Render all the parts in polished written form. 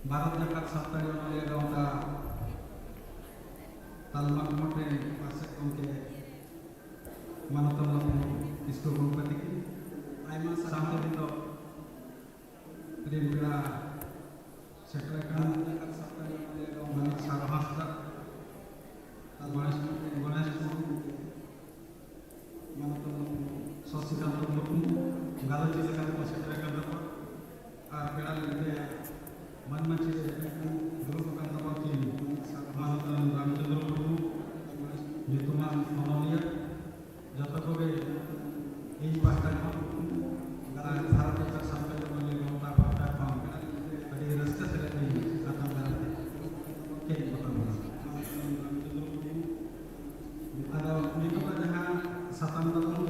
भारत जाकत साप्ताहिक ओनलिया गाँवता तालमा कमटे पासे उनके मानवता इसको गणपति की आयमा सामने दिन तो प्रेम पिला सेटल का जाकत साप्ताहिक ओनलिया गाँव में सारहास्ता गणेश मानवता ससिकांत मुर्मू गालो जिले का सेटल का दपा आ पेड़ा लेते मन मंचे गुरु का दपा की मानवता रामचंद्र मुर्मू जितुमान मनोनिया जत को बे এই পাঁচটা গালা ভারত का সাপ্তাহিক ওনলিয়া গাঁওতা পাঁচটা কম আদি রাস্তা থেকে এই কাতা দাঁড়াতে কে কথা বলা ada itu kan dengan satam tamu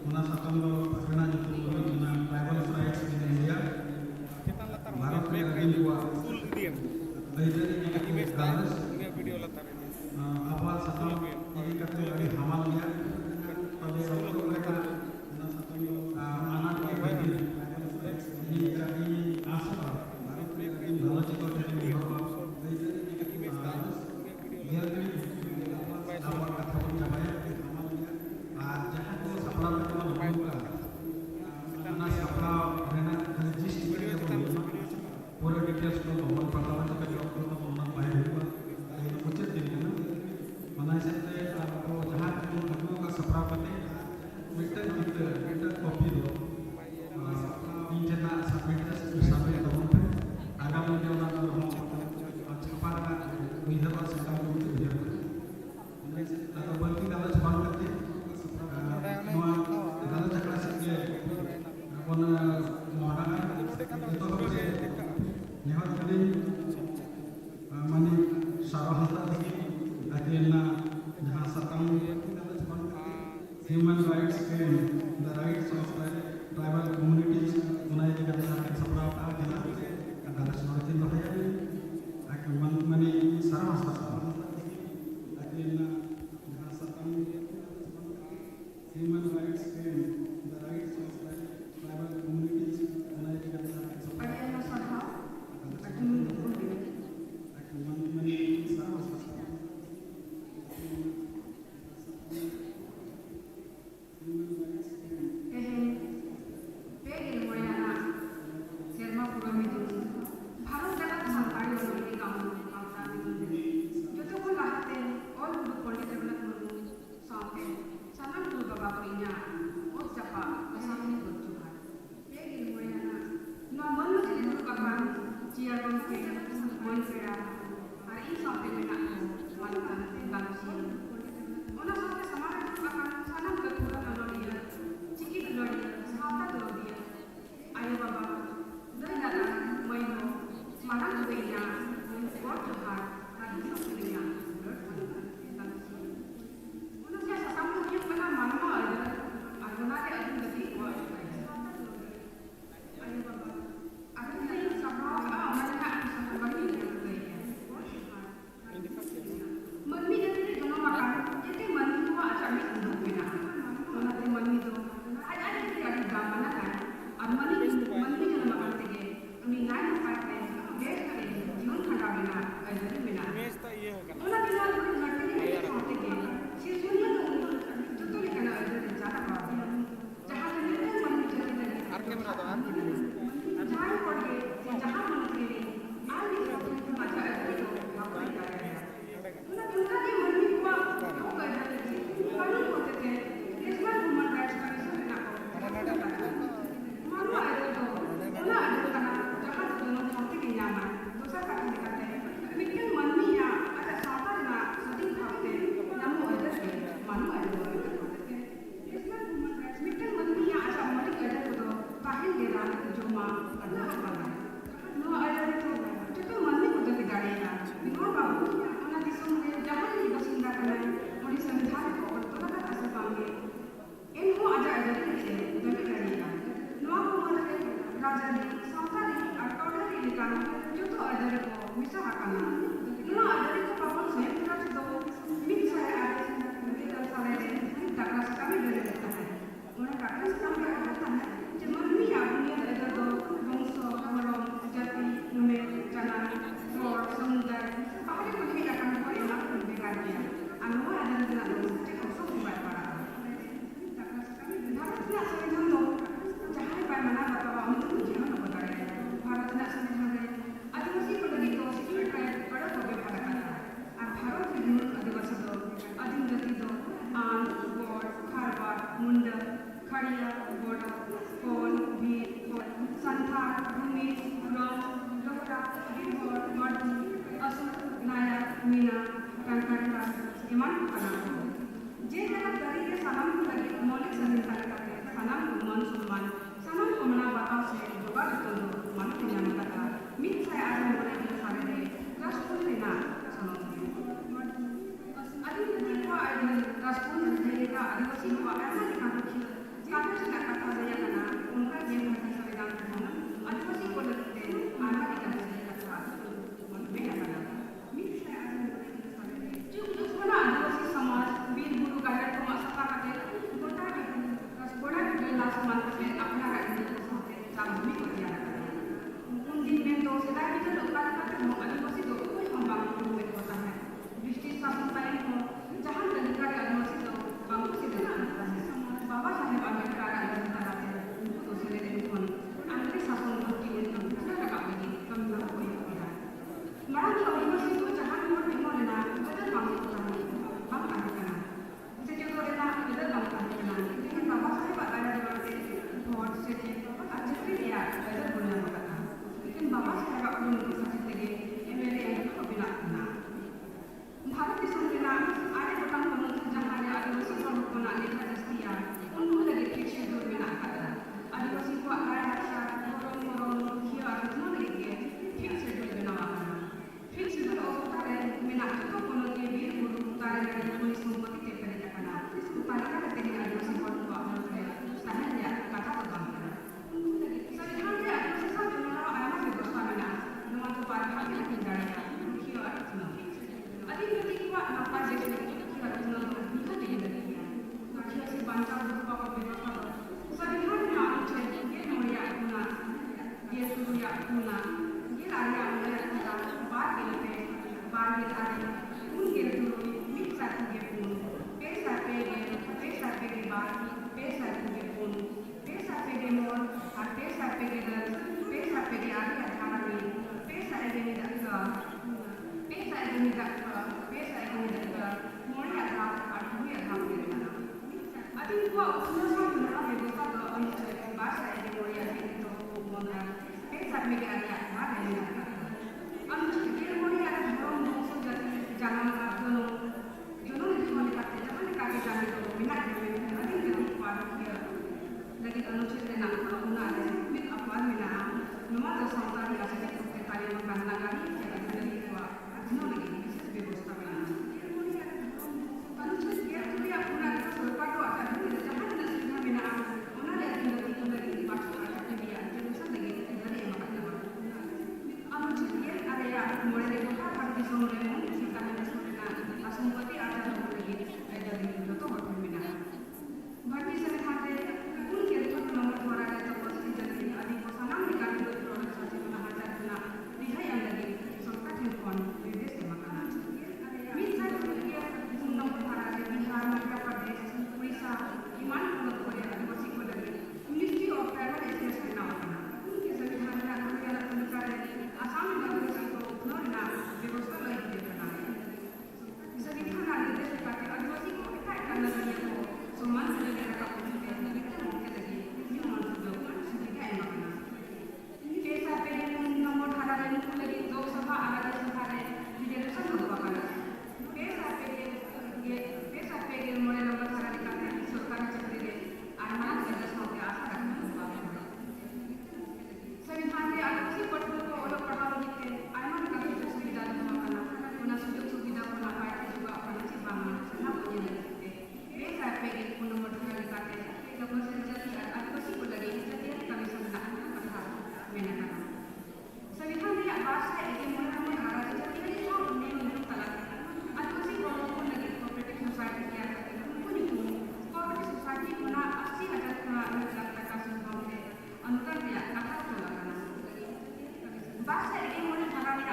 mana satam lo kena jutu dengan tribal rights di India Bharat में lagi dua jadi negatif balance video latar awal satam ini kata lagi hamal dia pada waktu mereka mana satam anak ke bagi ini jadi asal Bharat में lagi dua cikgu dari Eropa jadi negatif balance dia awal kata pencapaian jangan tu sapla itu membuka karena sapla dengan logistik yang pura details tu mohon pertama kita jawab tu mohon bayar juga juto adari ko misa hakana nuna adari ko papon se pura juto mit saya ada mungkin dalam salah ini takras kami dari kita orang takras kami ada tanah cuman mi abunya ada do bangsa orang jati nume jalan for samudra apa yang kami akan kau emak bekerja anu ada dengan cek kosong buat para takras kami harus tidak sering dong jangan pada mana bapak untuk ujian apa kali Bharat ना संविधान आदिवासी को लगी तो secure tribe बड़ा हो गया भारत का और भारत के मूल आदिवासी तो आदिवासी तो आन गोड खारवाड़ मुंडा खड़िया गोड़ा कोल भील संथाल भूमि रंग लोहरा बिरहोर मर्दू असुर नायक मीना कंकड़का इमान कना जे जगह दरी के सलाम को लगी मौलिक संविधान का सलाम को मान सम्मान सलाम को मना बताओ से दोबार तो मानते हैं हम कथा मित से आगे बढ़े के सारे ने राष्ट्र लेना सुनो आदिवासी को राष्ट्र लेने का आदिवासी को ऐसा दिखा रखी काफी से कथा दिया करना उनका जीवन का संविधान होना आदिवासी को लगते आना की कथा मन में करना मित से आगे बढ़े के सारे ने जो उसको आदिवासी समाज वीर गुरु का है तो मस्ता का है गोटा के लास्ट मंथ में अपना राज्य को साथे सामने को दिया दिन तो सदा भी तो लोग करते हैं आदिवासी तो कोई हम बांग्ला में होता है ब्रिटिश शासन टाइम को जहां तरीका आदिवासी तो बांग्ला से देना होता है बाबा साहेब अम्बेडकर आदिवासी कराते हैं उनको तो से लेने को अंग्रेज शासन को की उनको पूरा लगा देगी कम ना कोई होता है मराठी आदिवासी तो जहां वोट नहीं लेना उधर बांग्ला को हम करना से जो लेना उधर बांग्ला करना लेकिन बाबा साहेब आदिवासी वोट से अच्छे से दिया उधर बोलना होता है बाबा साहेब अपने साथ लगे एमएलए को बिना ना भारत के संविधान आरे बटन को जहां ने आदिवासी को बना लेखा दस्तिया उनको लगे ठीक शेड्यूल में ना करना आदिवासी को आरे भाषा मोरम किया आदिवासी लगे ठीक शेड्यूल में ना करना ठीक शेड्यूल और तारे में ना तो कोनो के वीर गुरु तारे लगे कोई संपत्ति के परे करना इसको पालिका करते हैं आदिवासी को अपने साहित्य कथा को काम करना संविधान के आदिवासी को Adik-adik kuat apa jadi kita tunang kita dia lagi. Kita si bangsa berupa beberapa. Sebenarnya jadi dia mulia guna, dia mulia guna, dia ada mulia kita bagi ada mungkin dulu bisa dia pun pesa pegi bagi pesa dia pun pesa pegi mor, pesa pegi dan pesa pegi ada kami pesa ini dah pesa ini dah मोड़ी आधा आठवीं आधा मेरे ना अभी वो उसमें सब ना व्यवस्था तो अंत बात है कि मोड़ी आधी तो बोलना पैसा में क्या क्या बात है ना अंत के मोड़ी आधा हम दोस्तों जाना का दोनों निकाल करते जहाँ निकाल के जाने तो बिना के अभी के पार किया लेकिन अनुचित ना ना मित अपवाद में ना नुमा तो संसारी का से तो कार्य में करना गाड़ी के अंदर ही हुआ अधनो लगी विशेष व्यवस्था में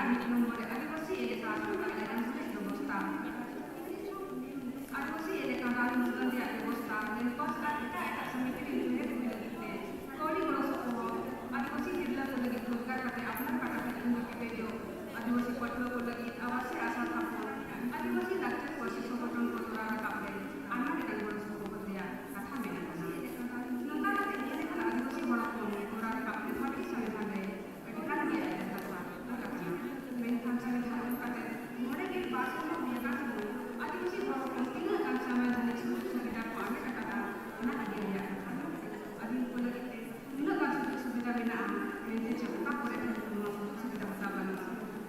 ᱢᱤᱫ ᱱᱚᱢᱵᱚᱨ ᱨᱮ ᱟᱹᱫᱤᱵᱟᱹᱥᱤ ᱮᱞᱟᱠᱟ ᱥᱚᱨᱠᱟᱨ ᱞᱮᱠᱟᱱ ᱯᱩᱞᱤᱥ ᱵᱮᱵᱚᱥᱛᱷᱟ ᱟᱹᱫᱤᱵᱟᱹᱥᱤ ᱮᱞᱟᱠᱟ ᱵᱟᱝ ᱢᱩᱥᱞᱟᱹ ᱨᱮᱭᱟᱜ ᱵᱮᱵᱚᱥᱛᱷᱟ ᱞᱮᱱᱯᱟᱥ ᱟᱨ ᱮᱴᱟᱜ ᱥᱚᱢᱤᱛᱤ ᱨᱮ ᱩᱭᱦᱟᱹᱨ ᱦᱩᱭ ᱞᱟᱹᱜᱤᱫ ᱛᱮ ᱠᱟᱹᱣᱰᱤ ᱜᱚᱲᱚ ᱥᱚᱯᱚᱦᱚᱫ ᱟᱹᱫᱤᱵᱟᱹᱥᱤ ᱛᱤᱨᱞᱟᱹ ᱠᱚ ᱞᱟᱹᱜᱤᱫ ᱨᱳᱡᱽᱜᱟᱨ ᱠᱟᱛᱮ ᱟᱯᱱᱟᱨ ᱠᱟᱴᱟ ᱛᱮ ᱛᱤᱸᱜᱩ ᱠᱮᱴᱮᱡᱚᱜ ᱟᱹᱫᱤᱵᱟᱹᱥᱤ ᱯᱟᱹᱴᱷᱩᱣᱟᱹ ᱠᱚ ᱞᱟᱹᱜᱤᱫ ᱟᱵᱟᱥᱤ ᱟᱥᱟ ᱛᱷᱟᱯᱚᱱ ᱟᱹᱫᱤᱵᱟᱹᱥᱤ ᱞᱟᱠᱪᱟᱨ ᱯᱟᱹᱨᱥᱤ ᱥᱚᱝᱜᱚᱴᱷᱚᱱ ᱠᱚ ᱛᱚᱨᱟᱣ ᱨᱟᱠᱟᱵ ᱨᱮ ᱟᱭᱢᱟ ᱞᱮᱠᱟᱱ ᱜᱚᱲᱚ ᱥᱚᱯᱚᱦᱚᱫ ᱨᱮᱭᱟᱜ ᱠᱟᱛᱷᱟ ᱢᱮᱱᱟᱜ ᱠᱟᱱᱟ ᱱᱚᱝᱠᱟ ᱠᱟᱛᱮ ᱱᱤᱭᱟᱹ ᱞᱮᱠᱟᱱ ᱟᱹᱫᱤᱵᱟᱹᱥᱤ ᱦᱚᱲ ᱦᱚᱯᱚᱱ ᱛᱚᱨᱟᱣ ᱨᱟᱠᱟᱵ ᱨᱮ ᱵᱷᱟᱹᱜᱤ ᱥᱚᱝᱵᱤᱫᱷᱟᱱ ᱨᱮ ᱟᱹᱰᱤᱜᱟᱱ ᱜᱮ ᱟᱭᱟᱜ ᱠᱟᱛᱷᱟ ᱚᱞ ᱟᱠᱟᱱᱟ ᱢᱮᱱᱠᱷᱟᱱ ᱥᱚᱝᱵᱤᱫᱷᱟᱱ ᱚᱞ ᱠᱟᱛᱮ 9 ᱥᱮᱨᱢᱟ ᱦᱩᱭ ᱟᱠᱟᱱ ᱨᱮᱦᱚᱸ ᱟᱹᱫᱤᱵᱟᱹᱥᱤ ᱦᱚᱲ ᱦᱚᱯᱚᱱ ᱛᱤᱱᱟᱹᱜ ᱜᱟᱱ ᱥᱚᱝᱵᱤᱫᱷᱟᱱᱤᱠ ᱥᱩᱡᱳᱜᱽ ᱥᱩᱵᱤᱫᱷᱟ ᱠᱚ ᱦᱟᱢᱮᱴ ᱟᱠᱟᱫᱟ ᱚᱱᱟ ᱟᱹᱰᱤ ᱨᱮᱭᱟᱜ ᱠᱟᱛᱷᱟ ᱟᱹᱫᱤᱢ ᱠᱚ ᱞᱟᱹᱜᱤᱫ ᱛᱮ ᱛᱤᱱᱟᱹᱜ ᱜᱟᱱ ᱥᱩᱡᱳᱜᱽ ᱥᱩᱵᱤᱫᱷᱟ ᱢᱮᱱᱟᱜᱼᱟ ᱢᱮᱱᱛᱮ ᱪᱮ ᱚᱠᱟ ᱠᱚᱨᱮ ᱱᱚᱣᱟ ᱥᱩᱡᱳᱜᱽ ᱥᱩᱵᱤᱫᱷᱟ ᱦᱟᱛᱟᱣ ᱜᱟᱱᱚᱜᱼᱟ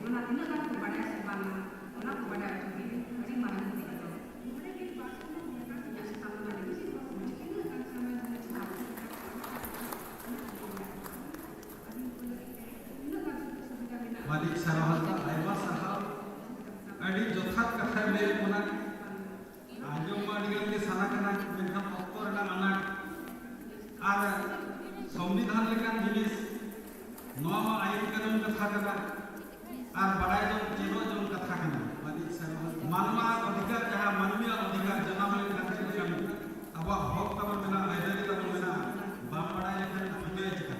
ᱚᱱᱟ ᱛᱤᱱᱟᱹᱜ ᱜᱟᱱ ᱠᱚ ᱵᱟᱰᱟᱭᱟ ᱥᱮ ᱵᱟᱝᱟ ᱚᱱᱟ ᱠᱚ ᱵᱟᱰᱟᱭ ᱦᱚᱪᱚ ᱜᱮ ᱟᱹᱰᱤ ᱢᱟᱨᱟᱝ ᱠᱩᱠᱞᱤ ᱫᱚ मालिक साराहता आयमा साराव अड़ी जोथात कथा ले कोना आजम माडिगल के साना कना मेनखान अक्तो रेना आना आर संविधान लेकान जिनिस नवा आईन कानून कथा कना आर बड़ाई जन चेनो जन कथा कना मालिक साराव मानवा अधिकार जहां मानवीय अधिकार जनाम लेकान लेकान अब हक तब मेना आइडेंटिटी तब मेना बाप बड़ाई लेकान फिने चिका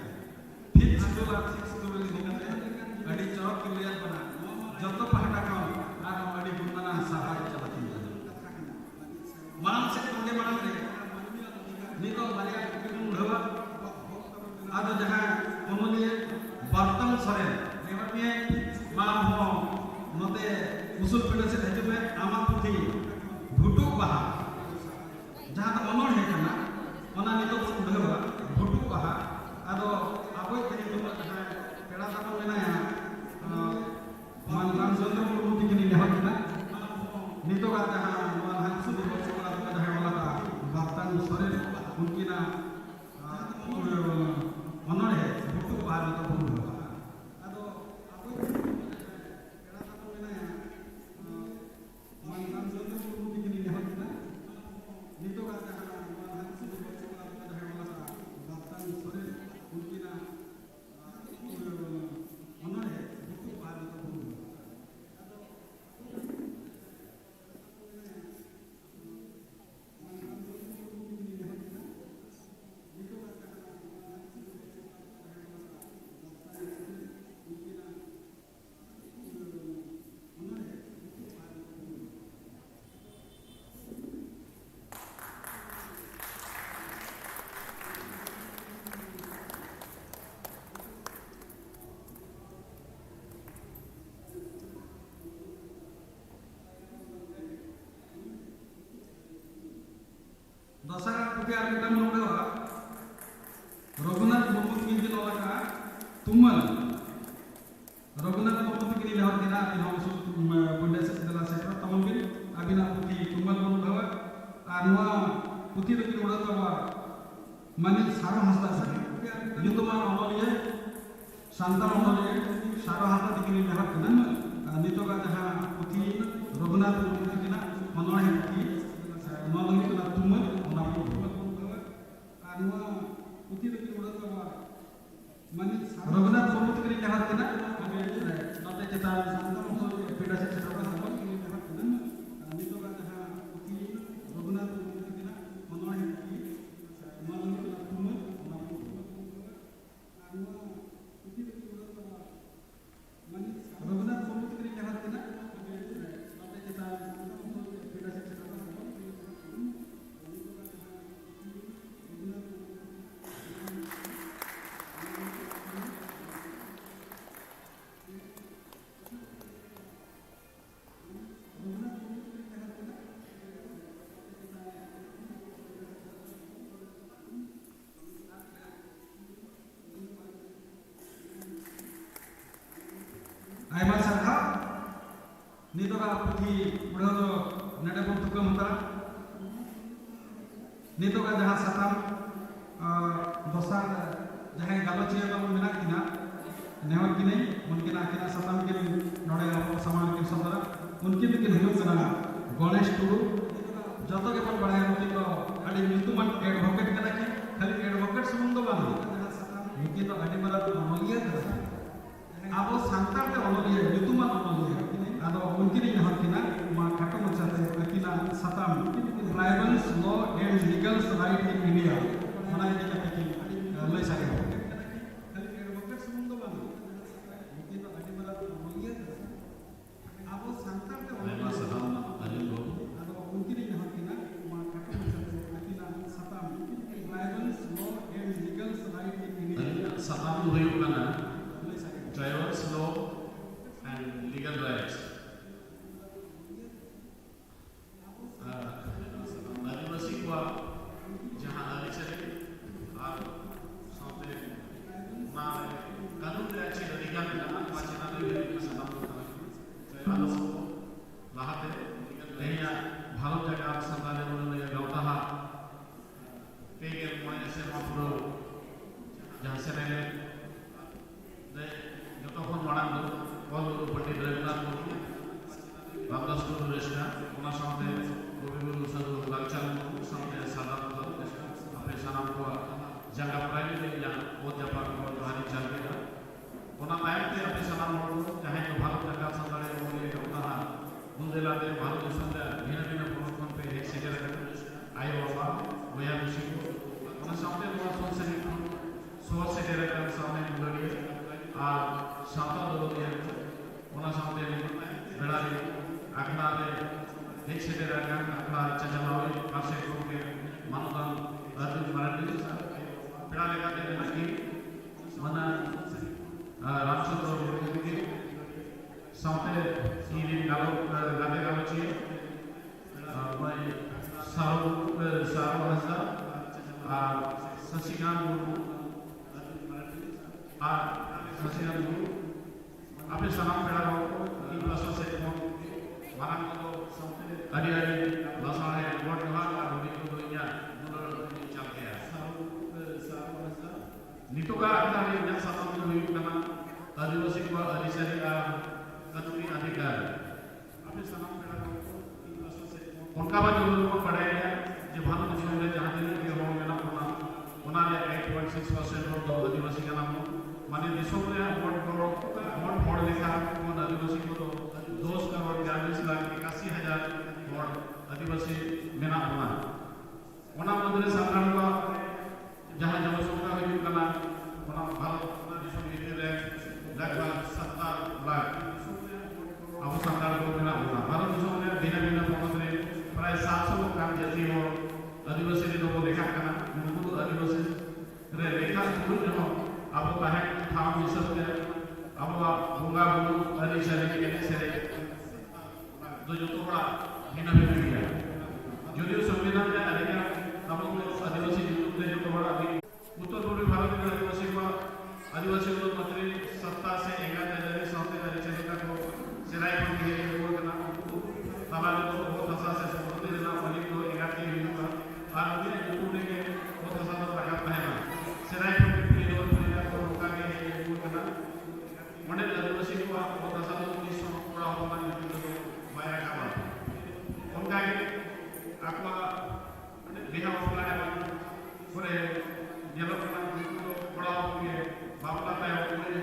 फिक्स शेड्यूल आर सिक्स शेड्यूल निकलते अड़ी चौक के लिए बना जतो पहाटा का आर अड़ी गुणना सहाय चलाती है मानव से कोंडे मानव रे नितो मारिया कुकुम ढवा आदो जहां ओनलिए बर्तन सरे नेवर में माम हो नते उसूल पेड़ से हेतु में आमा पुथी भुटुक बाहा जहां तो अनोर है कना ओना नितो ढवा भुटुक बाहा आदो आबोय तेनी दुनो जहां पेड़ा ताको मेना मान चंद्र मुर्मू तिकिनी नेहकिना नितो का जहां नवा हांसु दिवस को जहां वाला का बातन सरे उनकिना मनोर है भुटु बार तो भुटु आदो आबो पेड़ा ताको मेना मान चंद्र मुर्मू तिकिनी नेहकिना नितो का जहां नवा हांसु दिवस को जहां वाला का बातन सरे उनकिना मनोर है भुटु बार तो भुटु दशहरा पुके आर मिटा मनोडवा रघुनाथ मुर्मू की जिन ओलका तुमल रघुनाथ मुर्मू की लेहर दिना इन हमसु बुंडे से दला सेटर तमन बिन अबिना पुती तुमल मनोडवा आर नवा पुती द किन ओडतवा माने सारो हसदा से युतमा अमलिए शांता अमलिए सारो हाता दिकिन लेहर दिना नितो का जहां पुती रघुनाथ मुर्मू की दिना मनोर है पुती मनोर की तुमल रघुनाथ मुर्मू तक लेहर दिना नते चेता पेड़ा से चेता सबन नितो का जहां पुती रघुनाथ मुर्मू तक दिना मनोर है पुती मनोर की तुमल रघुनाथ मुर्मू तक लेहर दिना नते चेता पेड़ा से चेता सबन आयमा सरहा नितो का पुथी बुढ़ो तो नडे बम तुकम होता नितो का जहां सताम दोसार जहां गालोचिया का मेना किना नेवर किने उनके ना किना सताम के नडे आप समान के सदरा उनके भी के हिलो कना गणेश टुडू जतो के पण बड़ाय होती तो अडी मितुमन एडवोकेट कना कि खाली एडवोकेट सुमुंग दो बांग उनके तो अडी बरा अमलिया था अब सांतार ते अमलिया हरकिना मा खाटो मचाते अकिना सताम tribals law and legals right in India मना इदी कते की लय सागे खाली एडवोकेट संबंध बांग लेकिन अडी मरा मोलिया अब संतान के Además, Además, अब उनकी हरकिना मा खाटो मचाते अकिना सताम tribals law and legals right in India Satam Huyu Kana, लय सागे Drivers Law and Legal Rights. आदिवासी को जहाँ आदिवासी और साथे ना कानून के अच्छे तरीका में ना वाचना नहीं है सदाम आदर्श लाहते नहीं या भारत जगह संताने बोलने या गौता हा पेगे मोय ऐसे मापुरो जहाँ से रहे जो तो कौन बड़ा दो कौन लोग पंडित रघुनाथ मुर्मू रामदास गुरु रेशना उन्हें सामने गोविंद साधु लालचंद मुर्मू सामने सादाम अपने सनाम को जगह प्राइवेट में या बहुत जापान को तुम्हारी चल गया उन्हें टाइम पे अपने सनाम मुर्मू चाहे तो भारत जगह संताने बोले उन्हें बुंदेला दे भारत देश में भिन्न भिन्न प्रोग्राम पे एक सेजर आये बाबा वया विषय को उन्हें सामने बहुत सोच सोच से तेरे का सामने मुझे और शांता दोलों उन्हें सामने बेड़ा आखना दे एक से तेरे का आखना चंचलावे आशे को के मानवतान अर्जुन मराठी बेड़ा लेगा दे नकी मना रामचंद्र गुरु के सामने ये गालों गाते गालों चाहिए मैं सारो हंसा सचिकान गुरु सचिकान गुरु आपने सनाम पेड़ा हो इन बसों से माना को अड़ी अड़ी बसों है वोट कहाँ का रोटी को दुनिया दूर चल गया नितो का अपना भी जन सत्ता में हुई करना आदिवासी को आदिवासी का कानूनी अधिकार आपने सनाम पेड़ा हो इन बसों से उनका बात जो लोग पढ़े हैं जो भारत देश में जहाँ दिन के हो गया ना उन्होंने 8.6% और आदिवासी का नाम माने देशों में वोट मोड़ लिखा वो आदिवासी को तो 2,42,81,000 वोट आदिवासी मेना होना उन्हें मंदिर सरकार का जहाँ जनसंख्या हुई करना उन्हें भारत देशों में इतने लगभग 70 लाख अब सरकार को मेना होना भारत देशों में भिन्न भिन्न प्रोग्राम में प्राय 700 लोग काम जाती हो आदिवासी लोगों को देखा करना उनको आदिवासी रे देखा स्कूल जो अब वो है थाम मिसल के अब वो बुंगा बुंगू आदिवासी के से जो तो बड़ा भिन्न भिन्न किया जो संविधान में अधिकार अब लोग आदिवासी जो तो बड़ा उत्तर पूर्वी भारत में आदिवासी लोग मंत्री सत्ता से 11,000 साथ आदिवासी का को सिराई पर दिए वो करना तमाम लोग बहुत हंसा से समझते देना वाली को 11 की हुआ और मुझे यूट्यूब ने बहुत हंसा तो लगा पहला सिराई पर भी लोग पूरा को रोका के वो करना मने आदिवासी को बहुत हंसा तो पुलिस को पूरा होना नहीं माया का बात उनका आपका बिहार वाला है पूरे जेलों में बड़ा हो गया बाबला पे पूरे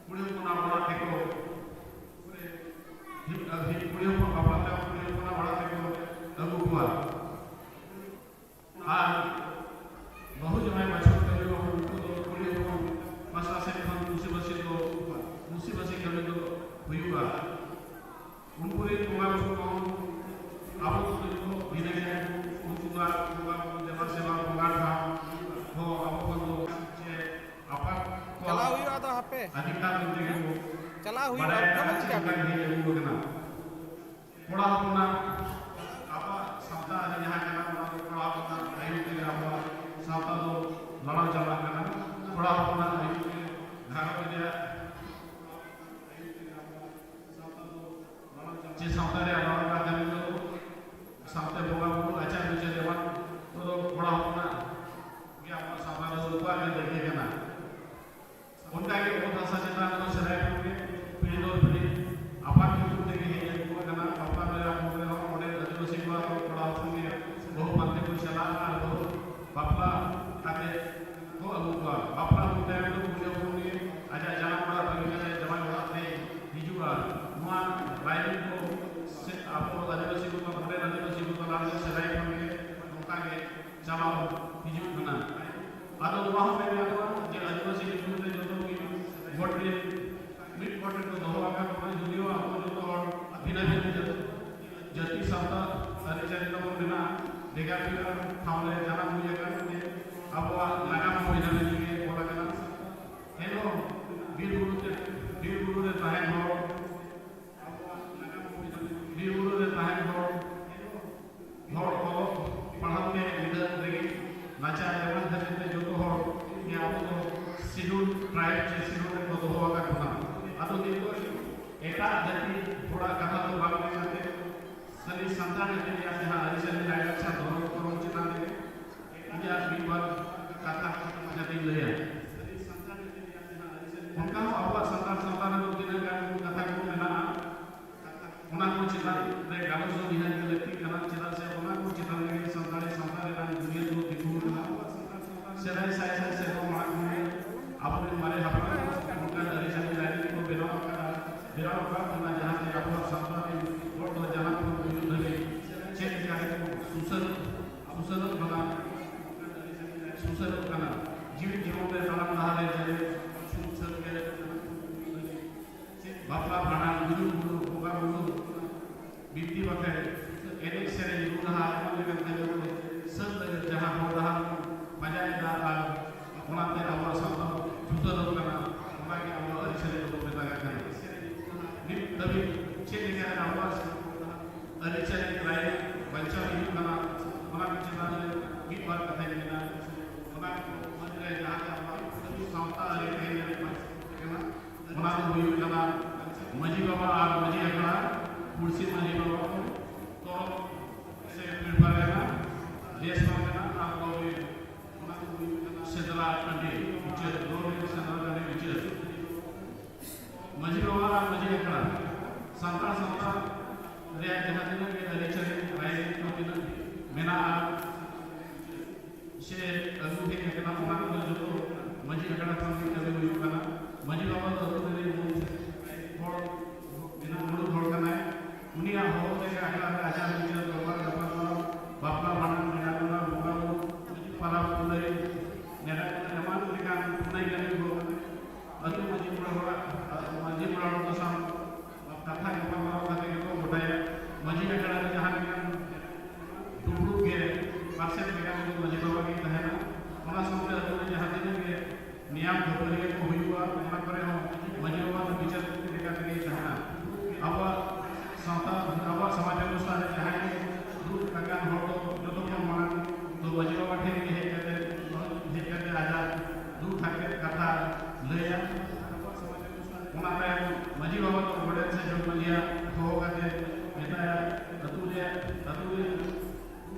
पूरे को ना बड़ा टेको पूरे पूरे को बाबला पे पूरे को ना बड़ा टेको अगु हुआ आ बहुत जगह बच्चों के लिए उनको तो पूरे को मसला से हम मुसीबत से कभी तो हुई हुआ उन पूरे प्रोग्राम को आप लोग को भिन्न उनको जमा सेवा प्रोग्राम था वो आपको तो चला हुई आता पे अधिकार मिलते हैं वो चला हुई बड़ा समझ क्या है वो लोग ना थोड़ा अपना आप संता है यहाँ का नाम थोड़ा अपना आयु के आप संता तो लड़ा चला करना थोड़ा अपना आयु के घर में दिया जिस संता रे हमारा का जमीन तो संता बोला वो अच्छा नीचे जवान तो थोड़ा अपना क्या अपना संता तो ऊपर में देखिए ना उनका ये बहुत आशा चेता है तो सराय के पीढ़ी दर पीढ़ी अपन की उठते के है वो करना पापा मेरा मोरे हम मोरे आदिवासी को थोड़ा होंगे बहुत बनते को चला और बहुत पापा आते को अगुआ पापा उठते हैं तो पूरे होंगे आजा जाना बड़ा बगीचा जमा बड़ा नहीं हिजुआ नुआ राइडिंग को ᱵᱷᱮᱜᱟᱨ ᱵᱷᱮᱜᱟᱨ ᱴᱷᱟᱶ ᱨᱮ ᱡᱟᱱᱟᱢ ᱦᱩᱭ ᱟᱠᱟᱱ ᱛᱮ ᱟᱵᱚᱣᱟᱜ ᱱᱟᱜᱟᱢ ᱦᱚᱸ ᱤᱱᱟᱹ ᱞᱟᱹᱜᱤᱫ ᱚᱞ ᱟᱠᱟᱱᱟ ᱮᱱᱦᱚᱸ ᱵᱤᱨᱼᱵᱩᱨᱩ ᱨᱮ ᱛᱟᱦᱮᱱ ᱦᱚᱲ ᱵᱤᱨᱼᱵᱩᱨᱩ ᱨᱮ ᱛᱟᱦᱮᱱ ᱦᱚᱲ ᱚᱞᱚᱜ ᱯᱟᱲᱦᱟᱣ ᱛᱮ ᱢᱤᱫᱟᱹ ᱨᱮᱜᱮ ᱱᱟᱪᱟᱨ ᱮᱢᱟᱱ ᱠᱷᱟᱹᱛᱤᱨ ᱛᱮ ᱡᱚᱛᱚ ᱦᱚᱲ ᱟᱵᱚ ᱫᱚ ᱥᱤᱰᱩᱞ ᱴᱨᱟᱭᱤᱵ ᱥᱮ ᱥᱤᱰᱩᱞ ᱨᱮᱠᱚ ᱫᱚᱦᱚ ᱟᱠᱟᱫ ᱵᱚᱱᱟ ᱟᱫᱚ ᱱᱤᱛᱚᱜ ᱮᱴᱟᱜ ᱡᱟᱹᱛᱤ ᱦᱚᱲᱟᱜ ᱠᱟᱛᱷᱟ ᱫᱚ ᱵᱟᱝ ᱢᱮᱱ ᱠᱟᱛᱮ ᱠᱷᱟᱹᱞᱤ ᱥᱟᱱᱛᱟᱲ ᱡᱟᱹᱛᱤ ᱨᱮᱭᱟᱜ ᱡᱟᱦᱟᱸ ᱟᱹᱨᱤᱪᱟᱹᱞᱤ ᱞᱟᱭᱼᱞᱟᱠᱪᱟᱨ ᱫᱷᱚᱨᱚᱢ ᱠᱚᱨᱚᱢ ᱪᱮᱛᱟᱱ ᱨᱮ ᱤᱧᱟᱹᱜ ᱢᱤᱫᱵᱟᱨ ᱠᱟᱛᱷᱟ ᱡᱟᱛᱮᱧ ᱞᱟᱹᱭᱟ ᱚᱱᱠᱟ ᱦᱚᱸ ᱟᱵᱚᱣᱟᱜ ᱥᱟᱱᱛᱟᱲ ᱥᱟᱶᱛᱟ ᱨᱮᱫᱚ ᱛᱤᱱᱟᱹᱜ ᱜᱟᱱ ᱠᱟᱛᱷᱟ ᱠᱚ ᱢᱮᱱᱟᱜᱼᱟ ᱚᱱᱟ ᱠᱚ ᱪᱮᱛᱟᱱ ᱨᱮ ᱜᱟᱞᱚᱪ ᱫᱚ ᱱᱤᱦᱟᱹᱛ ᱜᱮ ᱞᱟᱹᱠᱛᱤ ᱠᱟᱱᱟ ᱪᱮᱫᱟᱜ ᱥᱮ ᱚᱱᱟ ᱠᱚ ᱪᱮᱛᱟᱱ ᱨᱮᱜᱮ ᱥᱟᱱᱛᱟᱲᱤ ᱥᱟᱶᱛᱟ ᱨᱮᱱᱟᱜ ᱫᱩᱱᱤᱭᱟᱹ ᱫᱚ ᱛᱤᱸᱜᱩ ᱟᱠᱟᱱᱟ ᱥᱮᱫᱟᱭ ᱥᱟᱭ ᱥᱮᱨᱢᱟ ᱢᱟᱲᱟᱝ ᱠᱷᱚᱱ ᱟᱵᱚᱨᱮᱱ ᱢᱟᱨᱮ ᱦᱟᱯᱲᱟᱢ ᱚᱱᱠᱟᱱ ᱟᱹᱨᱤᱪᱟᱹᱞᱤ ᱨᱟᱡᱽᱱᱤᱛᱤ ᱠᱚ ᱵᱮᱱᱟᱣ ᱟᱠᱟᱫ ᱵᱚᱱᱟ ᱡᱟᱦᱟᱸᱛᱮ ᱟᱵᱚᱣᱟᱜ ᱥᱟᱶᱛᱟ ᱨᱮᱱ ᱦᱚᱲ ᱫᱚ ᱡᱟᱦᱟᱸ ᱠᱚ ᱦᱩᱭᱩᱜ ᱫᱷᱟᱹᱵᱤᱡ ᱪᱮᱫ ᱞᱮᱠᱟ ᱠᱟᱛᱮ ᱥᱩᱥᱟᱹᱨᱚᱜ ᱠᱟᱱᱟ ᱡᱤᱣᱤᱫ ᱡᱤᱵᱚᱱ ᱨᱮ ᱛᱟᱲᱟᱢ ᱰᱟᱦᱟᱨ ᱨᱮ ᱵᱟᱯᱞᱟ ᱵᱷᱟᱸᱰᱟᱱ ᱜᱩᱡᱩᱜ ᱜᱩᱨᱩ ᱵᱚᱸᱜᱟ ᱵᱩᱨᱩ ᱵᱤᱱᱛᱤ ᱵᱟᱠᱷᱮᱲ ᱮᱱᱮᱡ ᱥᱮᱨᱮᱧ ᱨᱩ ᱨᱟᱦᱟ ᱮᱢᱟᱱ ᱞᱮᱠᱟᱱ ᱠᱟᱹᱢᱤ ᱠᱚ ᱥᱟᱹᱛ ᱞᱟᱹᱜᱤᱫ ᱡᱟᱦᱟᱸ ᱦᱚᱨ ᱰᱟᱦᱟᱨ ᱯᱟᱸᱡᱟᱭᱮᱫᱟ ᱟᱨ ᱚᱱᱟᱛᱮ ᱟᱵᱚᱣᱟᱜ ᱥᱟᱶᱛᱟ ᱥᱩᱥᱟᱹᱨᱚᱜ ᱠᱟᱱᱟ ᱚᱱᱟᱜᱮ ᱟᱵᱚᱣᱟᱜ ᱟᱹᱨᱤᱪᱟᱹᱞᱤ ᱫᱚᱵᱚ ᱢᱮᱛᱟᱜ ᱠᱟᱱᱟ ᱱᱤᱛ ᱫᱷᱟᱹᱵᱤᱡ ᱪᱮᱫ ᱞᱮᱠᱟ ᱟᱵᱚᱣᱟᱜ ᱟᱹᱨᱤᱪᱟᱹᱞᱤ ᱨᱟᱭ ᱵᱟᱧᱪᱟᱣ ᱦᱩᱭᱩᱜ ᱠᱟᱱᱟ ᱚᱱᱟ ᱠᱚ ᱪᱮᱛᱟᱱ ᱨᱮ ᱢᱤᱫᱵᱟᱨ ᱠᱟᱛᱷᱟᱧ ᱢᱮᱱᱟ ᱚᱱᱟ ᱠᱚ ᱢᱩᱫᱽᱨᱮ ᱡᱟᱦᱟᱸ ᱟᱵᱚᱣᱟᱜ ᱥᱟᱶᱛᱟ ᱟᱹᱨᱤ ᱛᱮᱦᱮᱧ ᱚᱱᱟ ᱫᱚ ᱦᱩᱭᱩᱜ ᱠᱟᱱᱟ ᱢᱟᱹᱡᱷᱤ ᱵᱟᱵᱟ ᱟᱨ ᱢᱟᱹᱡᱷᱤ ᱟᱠᱷᱲᱟ ᱯᱩᱲᱥᱤ ᱢᱟᱹᱡᱷᱤ ᱵᱟᱵᱟ ᱠᱚ ᱛᱚᱨᱚᱵ ᱥᱮ ᱯᱤᱲᱯᱟᱨᱜᱟᱱᱟ ᱫᱮᱥ ᱯᱟᱨᱜᱟᱱᱟ ᱟᱨ ᱜᱚᱵᱷᱤᱨ ᱚᱱᱟ ᱫᱚ ᱦᱩᱭᱩᱜ ᱠᱟᱱᱟ ᱥᱮᱸᱫᱽᱨᱟ ᱴᱟᱺᱰᱤ ᱢᱩᱪᱟᱹᱫ ᱜᱚᱵᱷᱤᱨ ᱥᱮᱸᱫᱽᱨᱟ ᱴᱟᱺᱰᱤ ᱢᱩᱪᱟᱹᱫ ᱢᱟᱹᱡᱷᱤ ᱵᱟᱵᱟ ᱟᱨ ᱢᱟᱹᱡᱷᱤ ᱟᱠᱷᱲᱟ ᱥᱟᱱᱛᱟᱲ ᱥᱟᱶᱛᱟ ᱨᱮᱭᱟᱜ ᱡᱟᱦᱟᱸ ᱛᱤᱱᱟᱹᱜ ᱜᱮ ᱟᱹᱨᱤᱪᱟᱹᱞᱤ ᱨᱟᱡᱽᱱᱤᱛᱤ ᱠᱚ ᱛᱤᱱᱟᱹᱜ ᱢᱮᱱᱟᱜᱼᱟ ᱥᱮ ᱟᱹᱜᱩ ᱦᱮᱡ ᱟᱠᱟᱱᱟ ᱚᱱᱟ ᱠᱚᱫᱚ ᱡᱚᱛᱚ ᱢᱟᱹᱡᱷᱤ ᱟᱠᱷᱲᱟ ᱠᱷᱚᱱ ᱜᱮ ᱠᱟᱹᱢᱤ ᱦᱩᱭᱩᱜ ᱠᱟᱱᱟ ᱢᱟᱹᱡᱷᱤ ᱵᱟᱵᱟ ᱫᱚ ᱟᱹᱛᱩ ᱨᱮᱱ ᱦᱚᱲ ᱢᱩᱬᱩᱫ ᱦᱚᱲ ᱠᱟᱱᱟᱭ ᱩᱱᱤᱭᱟᱜ ᱦᱚᱦᱚ ᱛᱮᱜᱮ ᱟᱠᱷᱲᱟ ᱨᱮ ᱟᱪᱟᱨ ᱵᱤᱪᱟᱹᱨ ᱫᱚᱨᱵᱟᱨ ᱜᱟᱯᱟᱞᱢᱟᱨᱟᱣ ᱵᱟᱯᱞᱟ ᱵᱷᱟᱸᱰᱟᱱ ᱱᱮᱰᱟ ᱵᱚᱸᱜᱟ ᱵᱩᱨᱩ ᱯᱟᱨᱟᱵᱽ ᱯᱩᱱᱟᱹᱭ ᱱᱮᱰᱟ ᱮᱢᱟᱱ ᱞᱮᱠᱟᱱ ᱯᱩᱱᱟᱹᱭ ᱠᱟᱹᱢᱤ ᱠᱚ ᱟᱹᱛᱩ ᱢᱟᱹᱡᱷᱤ ᱢᱚᱬᱮ ᱦᱚᱲ ᱠᱚ ᱥᱟᱶ ᱠᱟᱛᱷᱟ ᱜᱟᱯᱟᱞᱢᱟᱨᱟw ᱠᱟᱛᱮ ᱜᱮᱠᱚ ᱜᱚᱴᱟᱭᱟ ᱢᱟᱹᱡᱷᱤ ᱟᱠᱷᱲᱟ ᱨᱮ ᱡᱟᱦᱟᱸ ᱞᱮᱠᱟᱱ ᱫᱩᱯᱲᱩᱵ ᱜᱮ ᱯᱟᱨᱥᱮᱫ ᱞᱮᱠᱟ ᱢᱟᱹᱡᱷᱤ ᱵᱟᱵᱟ ᱜᱮ ᱛᱟᱦᱮᱱᱟ ᱚᱱᱟ ᱥᱟᱶᱛᱮ ᱟᱹᱛᱩ ᱨᱮ ᱡᱟᱦᱟᱸ ᱛᱤᱱᱟᱹᱜ ᱜᱮ ᱱᱮᱭᱟᱢ ᱠᱷᱟᱹᱯᱟᱹᱨᱤᱭᱟᱹ ᱠᱚ ᱦᱩᱭᱩᱜᱼᱟ ᱚᱱᱟ ᱠᱚᱨᱮ ᱦᱚᱸ ᱢᱟᱹᱡᱷᱤ ᱵᱟᱵᱟ ᱫᱚ ᱵᱤᱪᱟᱹᱨ ᱞᱮᱠᱟ ᱛᱮᱜᱮ ᱛᱟᱦᱮᱱᱟ ᱟᱵᱚᱣᱟᱜ ᱥᱟᱶᱛᱟ ᱟᱵᱚᱣᱟᱜ ᱥᱚᱢᱟᱡᱽ ᱵᱮᱵᱚᱥᱛᱷᱟ ᱨᱮ ᱡᱟᱦᱟᱸᱭ ᱜᱮ ᱫᱩᱲᱩᱵ ᱟᱠᱟᱱ ᱦᱚᱲ ᱫᱚ ᱡᱚᱛᱚ ᱠᱷᱚᱱ ᱢᱟᱲᱟᱝ ᱫᱚ ᱢᱟᱹᱡᱷᱤ ᱵᱟᱵᱟ ᱴᱷᱮᱱ ᱜᱮ ᱦᱮᱡ ᱠᱟᱛᱮ ᱟᱡᱟᱜ ᱫᱩᱠ ᱦᱟᱨᱠᱮᱛ ᱠᱟᱛᱷᱟ ᱞᱟᱹᱭᱟ ᱚᱱᱟ ᱛᱟᱭᱚᱢ ᱢᱟᱹᱡᱷᱤ ᱵᱟᱵᱟ ᱫᱚ ᱜᱚᱰᱮᱛ ᱥᱮ ᱡᱚᱜᱽ ᱢᱟᱹᱡᱷᱤᱭᱟᱜ ᱦᱚᱦᱚ ᱠᱟᱛᱮ ᱢᱮᱛᱟᱭᱟ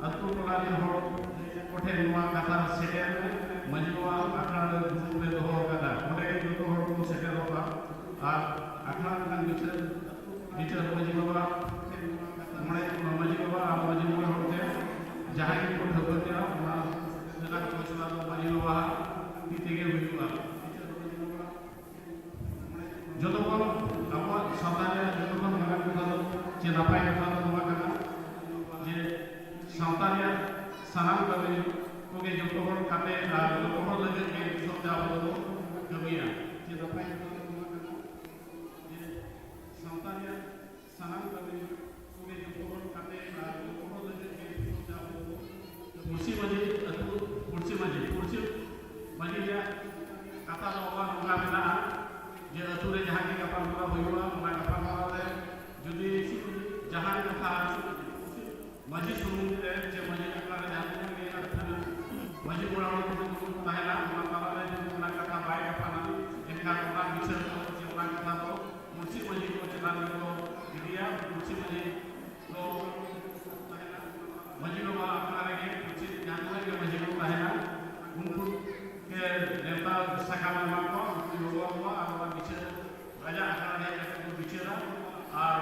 ᱟᱹᱛᱩ ᱴᱚᱞᱟ ᱨᱮᱱ ᱦᱚᱲ ᱠᱚᱴᱷᱮᱱ ᱱᱚᱣᱟ ᱠᱟᱛᱷᱟ ᱥᱮᱴᱮᱨ ᱢᱟᱹᱡᱷᱤ ᱵᱟᱵᱟ ᱟᱠᱷᱲᱟ ᱨᱮ ᱫᱩᱲᱩᱵ ᱨᱮ ᱫᱚᱦᱚ ᱟᱠᱟᱫᱟ ᱚᱸᱰᱮ ᱡᱚᱛᱚ ᱦᱚᱲ ᱠᱚ ᱥᱮᱴᱮᱨᱚᱜᱼᱟ ᱟर आखड़ा रंग बिचार मजी बाबा मणे मजी बाबा और मजी मोड़े होते जहाँ की को ठोकर दिया जगह को चला तो मजी बाबा ती तेगे हुआ जो तो कौन अब सावधान है जो तो कौन मगर को तो जे नापाय का तो हुआ करना जे सावधान है सनाम कभी को के जो तो कौन काटे जो तो कौन लगे के सब जाओ तो कभी है जे नापाय सनाम कभी कोगे जो कोहर काटे जो कोहर लगे के जाओ पुरसी मजी या कथा बाबा नोंगा मेना जे अतु रे जहां के गपाल मारा होइबा ओना गपाल मारा रे जुदी जहां कथा मजी सुमुन रे जे मजी कथा रे जहां के मजी मोड़ा को ताहेला ओना मारा रे जे ओना कथा बाय गपाना एखा ओना विचार जे ओना कथा तो पुरसी मजी को चलान को दिया पुरसी मजी तो मजी बाबा अपना रे पुरसी जहां के मजी को ताहेला उनको के नेता सकाम माको लोगों को और विचार राजा आखड़ा रे को विचारा और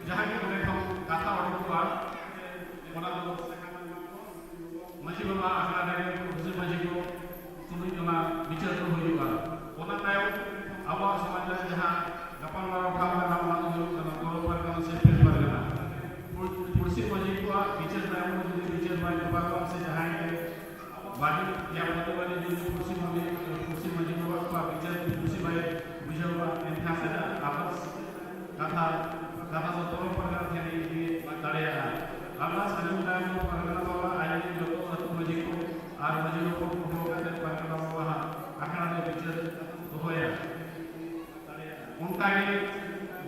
जहां के ओने को कथा ओडुआ ओना तो मजी बाबा आखड़ा रे पुरसी मजी को तुम ओना विचार तो होइबा ओना तायो अब समाज रे जहां गपाल मारा उठावा नाम मानो होना तोरो पर कम से फिर पर गना पुरसी मजी को विचार तायो जो विचार बाय गपाल से जहां के बाजी या मतलब वाले जो कुर्सी मजी को विचार कुर्सी बाय बुझावा एंथा से आपस कथा तो तोरो पर थे दाड़िया आपस अनुदान पर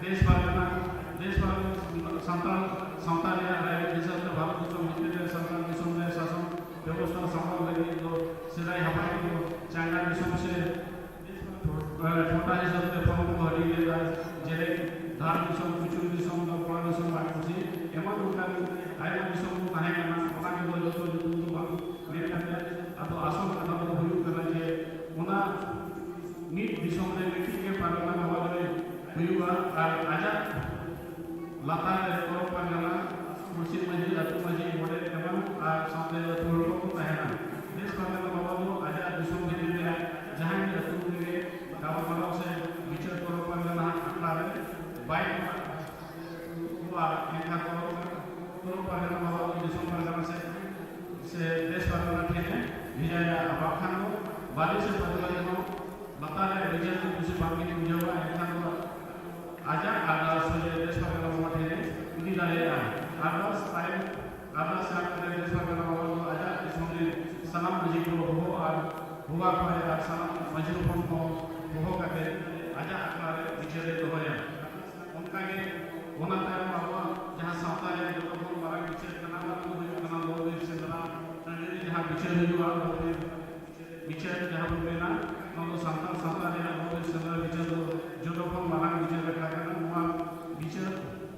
देश संतान संतान राय दिशा भारत दिसम हिस्ट्री संतान दिसम में शासन व्यवस्था संभाल लगी तो सिराई हमारे को चाइना दिसम से छोटा हिसाब से फॉर्म को हटी लेगा जेले धार दिसम कुचुर दिसम और पड़ा दिसम बात कुछ एमन उनका आये दिसम को कहे करना उना के बोलो तो बात नहीं करते अब तो आसम करना तो हुई करना चाहिए उना नीट दिसम में लिखी के पार्लियामेंट हवा में हुई हुआ आजा लाता है तो पार्लियामेंट मुर्शिद मस्जिद अतु मस्जिद बड़े एवं सामने तोड़ो को कहना देश पार्लियामेंट हवा में आजा दिसम में जहाँ भी अतु में गाँव वालों से विचार करो पार्लियामेंट अकड़ा है बाइक हुआ इनका करो पार्लियामेंट हवा में दिसम पार्लियामेंट से देश पार्लियामेंट है विजय अबाखान को बाली से पार्लियामेंट को बता रहे विजय को किसी बाकी ने मुझे हुआ इनका आजा आगार से देश पार्लियामेंट है इन्हीं दाले आगार टाइम आगार से आपके देश पार्लियामेंट आजा इसमें सलाम मस्जिद को हो और हुआ कोई और सलाम मस्जिद को हो करके आजा आगार विजय तो हो या उनका ये होना टाइम हुआ जहाँ साता है जो लोग हमारा विजय करना लोग से जहाँ विजय हुआ विजय जहाँ पर ना नौ संतान संतान है नौ संतान विजय तो जो लोग हमारा विजय रखा करना हुआ विजय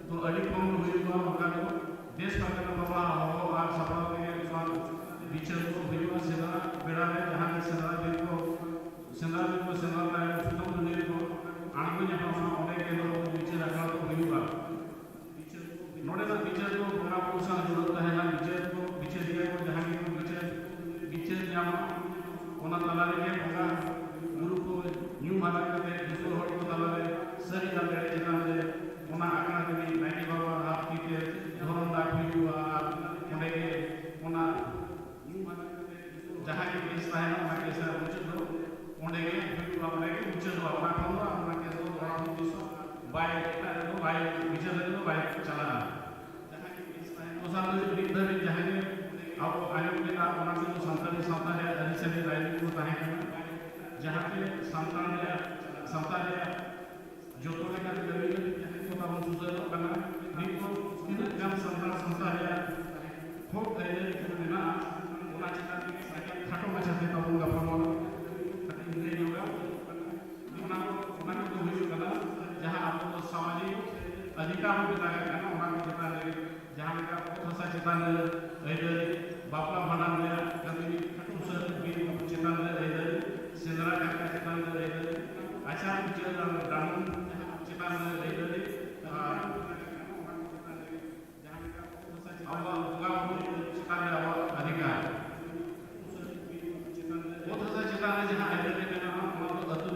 तो अधिक कम हुई हुआ उनका तो देश का करना बाबा हो और सफल के स्वान विजय तो हुई हुआ सेना बेड़ा है जहाँ के सेना दिन को सेना का सुतम दुनिया को आनंद में अपना उन्हें के लोग विजय रखा तो हुई हुआ नोड़े ना विजय को बड़ा पुरुषा जरूरत है ना विजय दिया को जहाँ की विजय जाम ओना तलारे के बंगा गुरु को न्यू माला करते दूसरे हट को तलारे सही जाते हैं जितना में ओना आकड़ा के भी नाइटी बाबा हाथ की के धर्म दाख हुई हुआ उन्हें के ओना न्यू माला करते जहाँ की केस है ना ओना केस है मुझे दो उन्हें के हुआ उन्हें के मुझे दो अपना खाऊंगा ओना के दो बड़ा मुझे बाइक दो बाइक विजय दो बाइक चला जहाँ की केस है तो सामने बिल्डर जहाँ के अब आयोग के नाम ओना के संतान है अधिसरी राइलिंग को कहे जहाँ पे संतान जो तो लेकर गरीब को तब सुसर करना नहीं तो किधर जब संतान है खूब कहे ना ओना चिता खटो मचाते तब उनका प्रमाण नहीं होगा ओना को हुई करना जहाँ आपको सामाजिक अधिकार में बिताया करना ओना को चिता ले जहाँ का थोड़ा चिता ले बापला भाड़ा में कभी सुसर भी चिता ले सेंद्रा का चिता ले अच्छा विजय दानू चिता ले अब उनका चिता ले अधिकार वो थोड़ा चिता ले जहाँ आइडिया के नाम अतु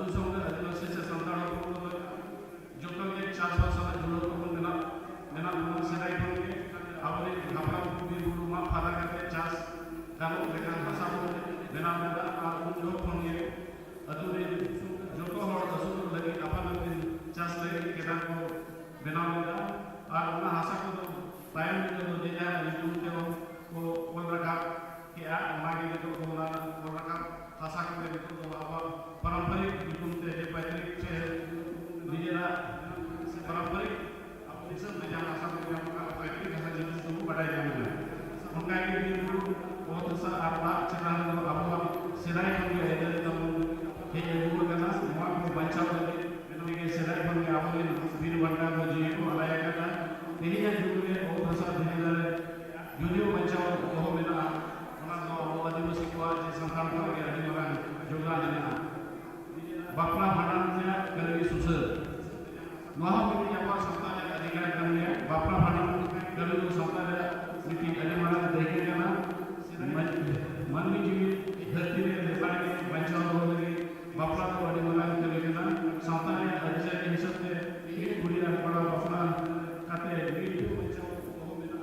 दिसों में आदिवासी से संतान जो तो के 400 साल जुड़ो तो मेरा मन से राइट होंगे अपने अपना भी गुरु माँ फादा करते 50 कानून लेकर भाषा को मेरा मेरा आप उन लोग होंगे अधूरे जो तो हर असूल लगे अपन दिन 50 लगे केदार को बिना मेरा और उन्हें भाषा को तो टाइम में जो दे जाए यूट्यूब के वो बोल रखा कि यार हमारे लिए तो बोला बोल रखा भाषा को ले तो अब पारंपरिक यूट्यूब से जो पैतृक से निजेरा पारंपरिक अपने सब में जहाँ भाषा में जहाँ पैतृक भाषा जिन्हें सबको बढ़ाई जाने उनका एक दिन बहुत सा आपला चला है तो अब सिराई बन गए इधर तब ये वो करना वहाँ को बच्चा बने इन्होंने के सिराई बन गए आपने वीर बनना वो जी को अलाया करना यही है जो में बहुत सा धीरे धीरे यूनियो बच्चा वो मेरा उन्होंने वो आदिवासी को आज संस्थान कर के अधिमारा जोगा देना बापला भाड़न में करेगी सुसर वहाँ भी यहाँ संस्थान अधिकार करने बापला भाड़न करेगी संस्थान नीति अधिमारा देखेगा ना मानवी जीवित धरती में नेपाल के बचाव हो लगे बापला को अधिमारा करेगा ना संस्थान अधिकार के हिसाब से एक बुढ़िया बड़ा बापला काटे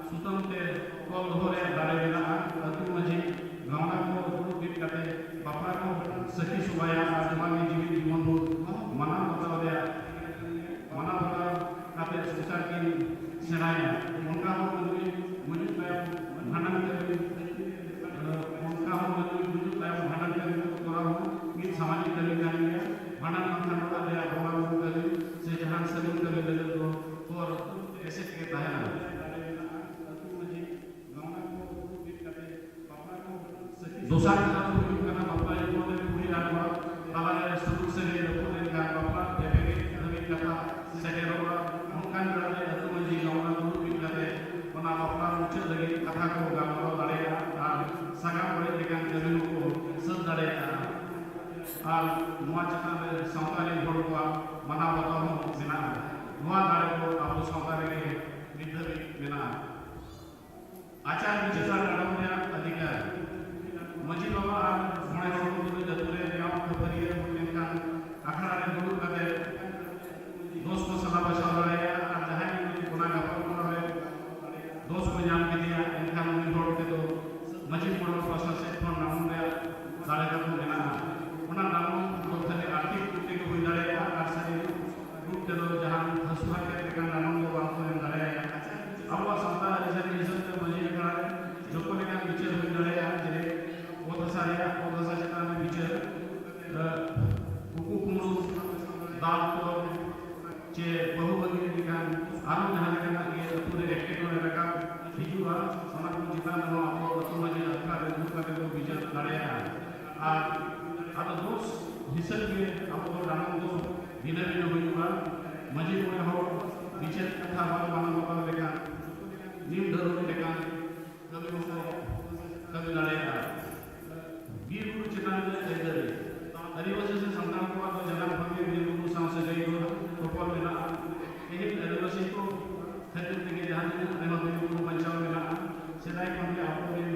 सुतम के कॉल हो रहे दारे बिना अतु मजी गावना को गुरु बीत काटे बापला को सखी सुबाया आजमानी जीवित जीवन हो मना बता दिया मना बता काटे संसार की सेनाएं उनका हो मुझे भंडन कर उनका हो मुझे भंडन कर तो सामाजिक तरीका सेटेरोगा उनकान बेलारे अतु मजी गावना दुरुब बिकलाते ओना बापला मुचाद लगी कथा को गालमाराव दाड़ेया आर सागाम बड़े लेकान कमी को सद दाड़ेया आर नोआ चेतान रे सावताली हर को मानाव बाताव हो मेना नोआ दाड़े को आबो सावता रे नित धाबिज मेना आचार विचार आडमया अधिकार मजी बाबा आर मोणे हर को दुरुब जतुरे नेम खबरिया मेनखान आखड़ा रे दुरुब काते दोस्त को सलाह बचाव दाड़ेया आर जहां नि कोना गापल कोना दोस्त को नाम किया इनका उन्हीं हर के तो मजीद मोड़ प्रश्न से फोन नाम रे दाड़े का तो लेना उना नाम तो थाने आर्थिक रूप के हुई दाड़े आर सारी रूप के तो जहां हसुहा के का नाम को बात को दाड़े अब संता जैसे इज्जत के मजीद करा जो को लेकर विचार हुई दाड़े जे वो दशा चेता में विचार कुकु कुमु दाल तो जे बहुबगी निकान आरो जहां लेकर ये पूरे एक्टिव में रखा हिजुआ सोना को जितान हो आपको अतु मजी अखरा रे दूर करके को विजय दाड़ेया आर आदो दोस हिसल के आपको रामन को दिने दिन हुईवा मजी मोने हो विजय कथा बाल मानव बाल लेका नीम धरो लेका कभी को कभी दाड़ेया वीर गुरु चितान में एदरे आदिवासी से संतान को तो जनम भूमि वीर गुरु सांस से गई हो तो पर लेना यही आदिवासी को खरीद के जहां ने वीर गुरु बचाव लेना सेदाई को के आपको वीर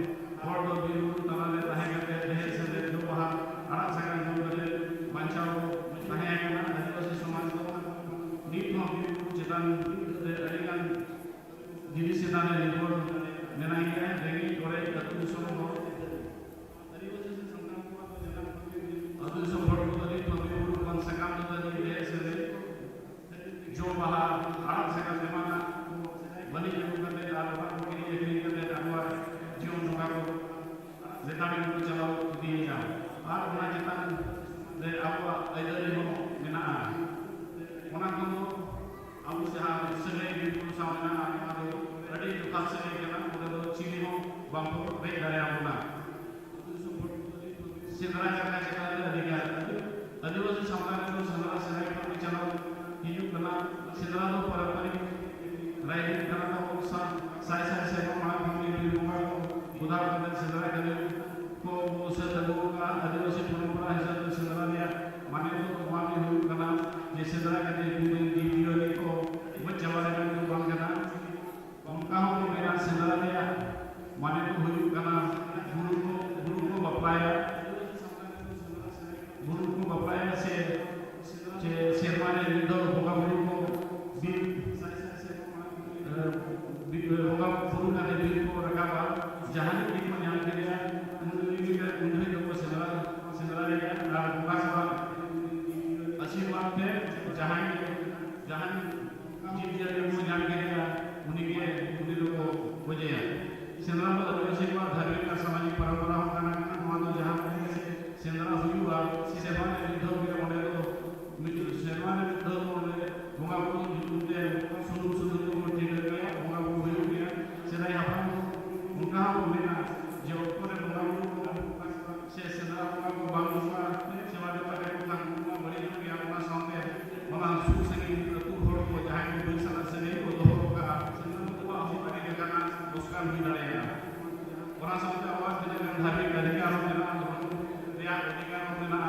हर दो वीर गुरु तना ले रहे के ढेर से जो वहां आड़ा सगन जो करे बचाव रहे के आदिवासी समाज को नीत हो वीर गुरु चितान अडिगान जिनि सेदान निर्भर मेनाई है रेगी करे अतु दिसम हो आदिवासी से संतान को तो जनम अतु दिसम भर को नीत हो वीर गुरु कन सकाम तो ढेर से जो वहां आड़ा सगन मेमाना बनी जो करते आर बात को के लिए करते आगवा जीवन नोका को लेताड़ी को चलाओ दिया आर ओना चितान रे आगवा अइदरी हो मेना ओना को आबु से हा सगे बिल्कुल सामना आरो अडी जुका से केना ओदो चिली हो बांको रे दारे आबुना सिंदरा चका चका अधिकार आदिवासी समाज को सिंदरा सराय को चलाओ हिजु कना सिंदरा दो पारंपरिक राइडिंग करना हो साय से मां भूमि बिलुंगा को उदार करने सिंदरा करे को से तगो का आदिवासी परंपरा हिसाब से सिंदरा लिया माने तो माने हो करना ये सिंदरा करे पूरे दीपियो को बच्चावाले में जो बन करना उनका हो मेरा सिंदरा लिया माने तो हुई करना गुरु को बपलाया से शेरमाने विंडो होगा गुरु को होगा गुरु का बिल को रखा जहां भी को ध्यान करेगा उन्हें जो को सिंदरा ले गया होगा सब आशीर्वाद पे जहां जीव जगत को ध्यान करेगा उन्हीं लोग को बजे सिंदरा को आशीर्वाद धार्मिक और सामाजिक परंपरा होता है मान लो जहां सिंदरा हुआ शेरमाने विंडो के मोड़े तो शेरमाने विंडो मोड़े होगा को जुटे सुनु को ठीक करके होगा को हुई गया सेदाई हापन उनका को लेना जो कोरे होगा से सिंदरा को बांगुआ सेवा देवा के को को बड़ी के अपना सामने वाला सुसंगी तू होड़ को जहां को बिलसन से नहीं को तो होगा सिंदरा को हो करे करना उसका भी लड़ेगा और सामने आवाज देने धार्मिक अधिकार देना रिया अधिकार देना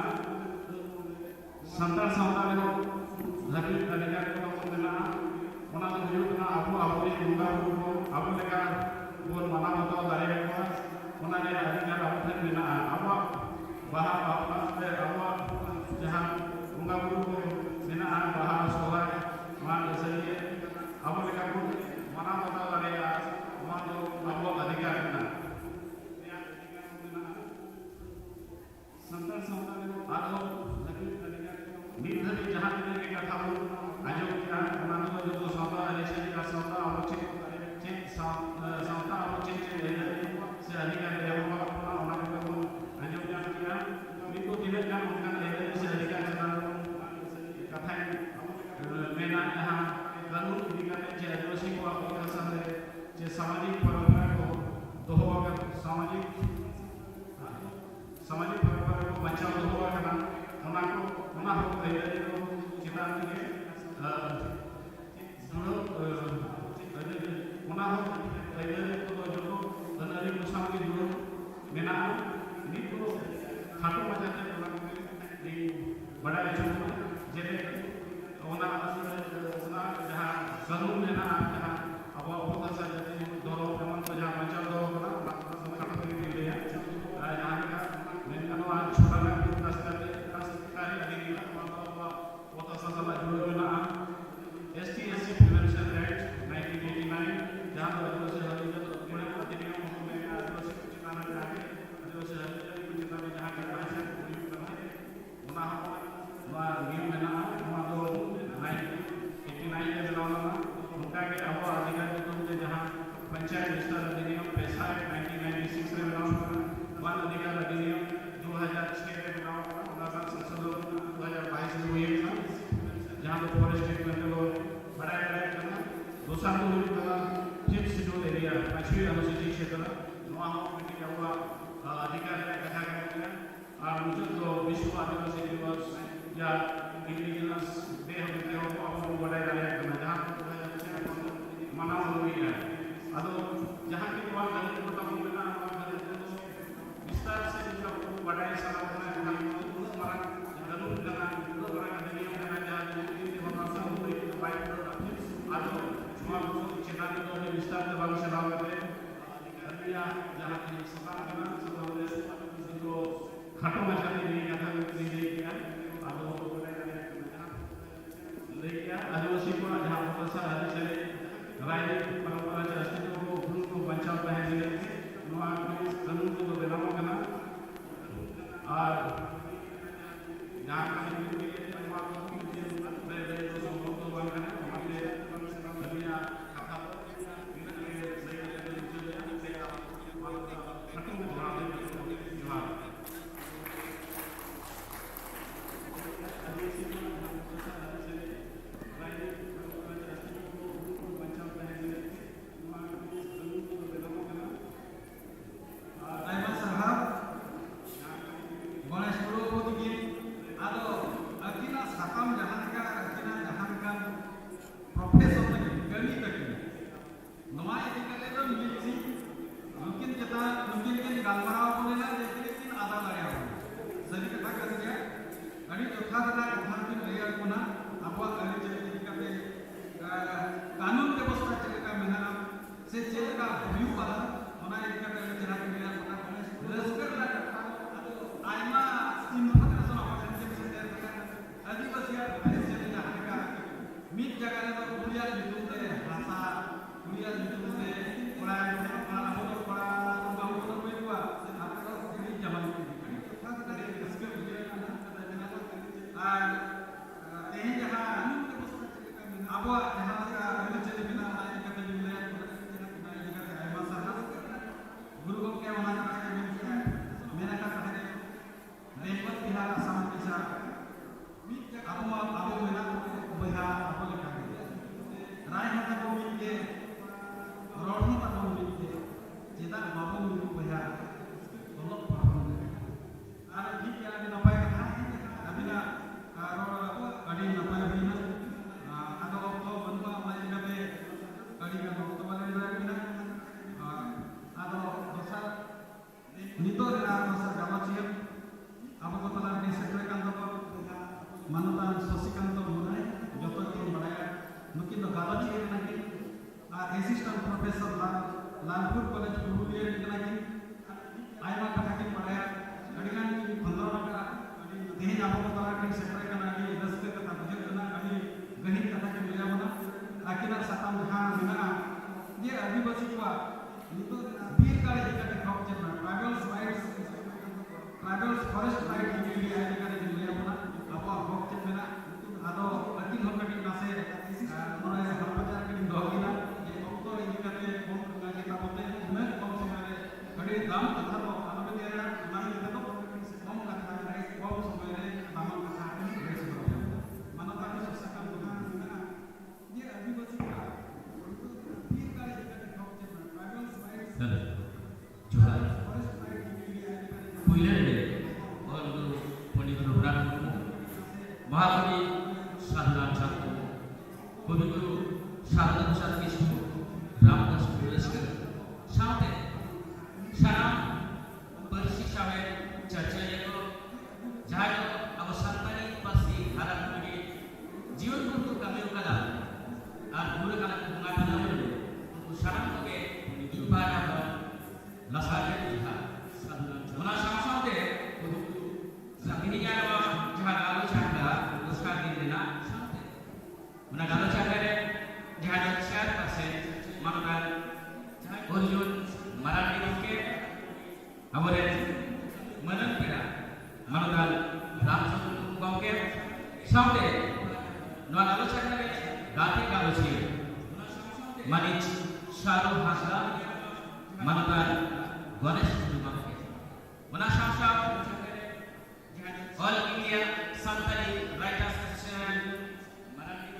संतान सावतान को धार्मिक अधिकार को देना ओना तो हुयुकना आपो बुंगा बुरु को आपो लेका बोल माना मतो दारे को ओना ने अधिकार आपो देना आपो बाहा बापा से आपो जहां बुंगा बुरु को देना बाहा सोहा मान सही आपो लेका को माना मतो दारे मान तो आपो अधिकार देना संतान सावतान को आदो निर्धारित जहां के कथा बोल आजो क्या बनानो जो सावता रिलेशन का सावता आवचित सावता आवचित से अधिकार देवा अपना होना को आजो क्या किया इनको दिने का उनका लेने से अधिकार चला कथा मेना यहां कानून दिखाने जे आदिवासी को आपका सामने जे सामाजिक परंपरा को दोहवा सामाजिक परंपरा को बचाव दोहवा करना ओना हो चितान के फॉरेस्ट डिपार्टमेंट बड़ा करना दोसार को हुई कला फिफ्थ शेड्यूल एरिया पांचवी अनुसूची क्षेत्र नवा हो मिटी हुआ अधिकारी कथा करना और मुझे तो विश्व आदिवासी दिवस या इंडिजिनस डे हम कहते हो आप बड़ा करना जहाँ मनाव हुई है अदो जहाँ की बात करें तो तब मिलना हमारे विस्तार से जिसका बड़ा सारा होना है हम हमारा जरूर करना बड़ा करने का जहाँ की भाषा हुई तो बाइक अदो हमारे चेतावनी तो विस्तार से बात चला करते हैं जहाँ की सभा करना सब हमने तो खटो मचाने नहीं कथा नहीं किया अदो लेकिन आदिवासी को जहाँ बहुत सा आदि चले राजनीतिक परंपरा से अस्तित्व को गुरु को बचाव है जिले में नवा कानून को बनाना करना और यहाँ का के नवा कानून के बड़े जो संभव तो बन रहे हैं हमारे दुनिया कथा कानून व्यवस्था चलका मेना से चलका हुई वाला होना एक का चला के मेरा होना लश्कर ला आइमा इन्फॉर्मेशन ऑपरेशन से आदिवासी चले जाने का मिट जगह में तो पुलिया जुटू दे भाषा पुलिया जुटू दे बड़ा बड़ा गांव को कोई हुआ आपका ये जवान लश्कर आ यही जहां अब जहाँ का चले बिना कते जुड़े गुरु को क्या होना चाहिए मेरा का कहे रेपत बिहार असम पिसा अब मेरा बहा अब लिखा राय हाथा को मिलके रोड हाथा को मिलके जेदा बाबू मिलके बहा बोलो और ठीक है अभी नपाय कथा अभी ना रोड अड़ी नपाय बिना मानतान शशिकांत मुनाय जो बड़ा नुकिन गालोची assistant professor Lalpur college Purulia आयमा कथा की बड़ा अड़गान की खंदोना तेज अब सेटर रस्ते कथा बुझे गणित कथा की मिला मना आकिना साताम जहाँ मेना ये आदिवासी को बीर का हक चलना ट्राइबल्स फॉरेस्ट राइट के लिए मिला मना अब हक चलना अदो अति हक नासे नोड़े हरपचार कड़ी दोगिना ये ऑक्टो इनकाते कम करना के ताबते उन्हें कम समय रे कड़ी दाम कथा तो अनुमति रे मान लेते तो कम कथा रे कम समय रे दाम कथा रे मानवता के ससकम गुना ये आदिवासी का बीर का हक चलना ट्राइबल्स राइट्स जोहार पुइले और पंडित रघुनाथ महाकवि साधुनाथ चांद कविगुरु साधुनाथ प्रसाद किशोर रामदास पुरस्कार साथे साराम परिसी सावे चर्चा को जहां अब संतानी पासी हारा में जीवन को कमी कला और पूरे कला को मंगाना उनको साराम के दुबारा लसाजे जहां साधुनाथ मना साथे साथी जावा जहां गालो चांदा उसका दिन साथे मना गालो चांदा रे जहां 4% मनोदान अर्जुन मराठी के हमारे मनन पेड़ा मनोदान रामचंद्र गंगे साथे नवा गालो चांदा रे गाती गालो छी मानिच शाहरुख हासदा मनोदान गणेश गंगे मना शासा all India Santali writers association मराठी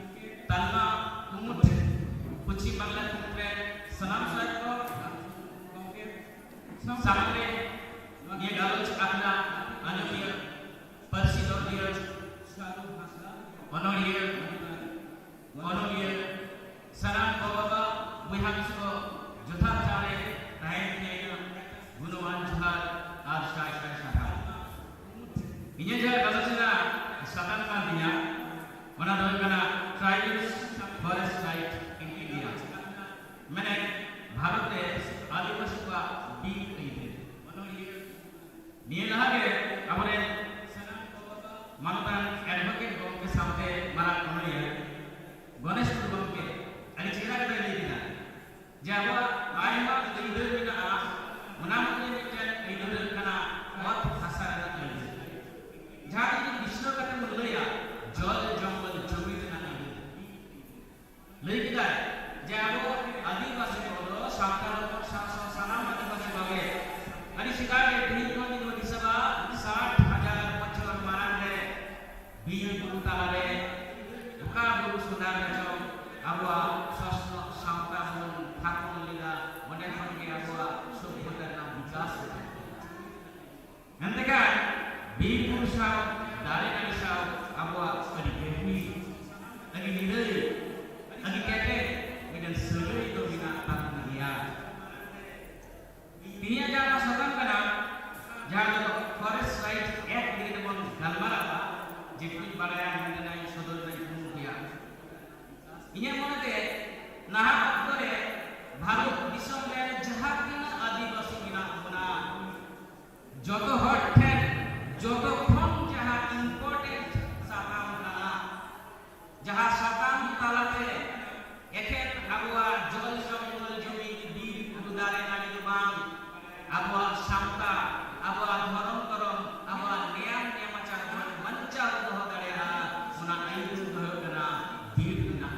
ᱤᱧᱟᱹᱜ ᱢᱚᱱᱮᱛᱮ ᱱᱟᱦᱟᱜ ᱚᱠᱛᱚ ᱨᱮ ᱵᱷᱟᱨᱚᱛ ᱫᱤᱥᱚᱢ ᱨᱮ ᱡᱟᱦᱟᱸ ᱛᱤᱱᱟᱹᱜ ᱟᱹᱫᱤᱵᱟᱹᱥᱤ ᱢᱮᱱᱟᱜ ᱵᱚᱱᱟ ᱡᱚᱛᱚ ᱦᱚᱲ ᱴᱷᱮᱱ ᱡᱚᱛᱚ ᱠᱷᱚᱱ ᱡᱟᱦᱟᱸ ইম্পর্টেন্ট সাতাম কানা যাহা সাতাম তালাতে একেন আবহাওয়ার জল জঙ্গল জমি বীর উদারে নারী বাং আবহাওয়ার সামতা আবহাওয়ার ধরম করম আবহাওয়ার নেয়াম নেমাচার মঞ্চা দহ দাঁড়িয়া ওনা আইন দহ কানা বীর না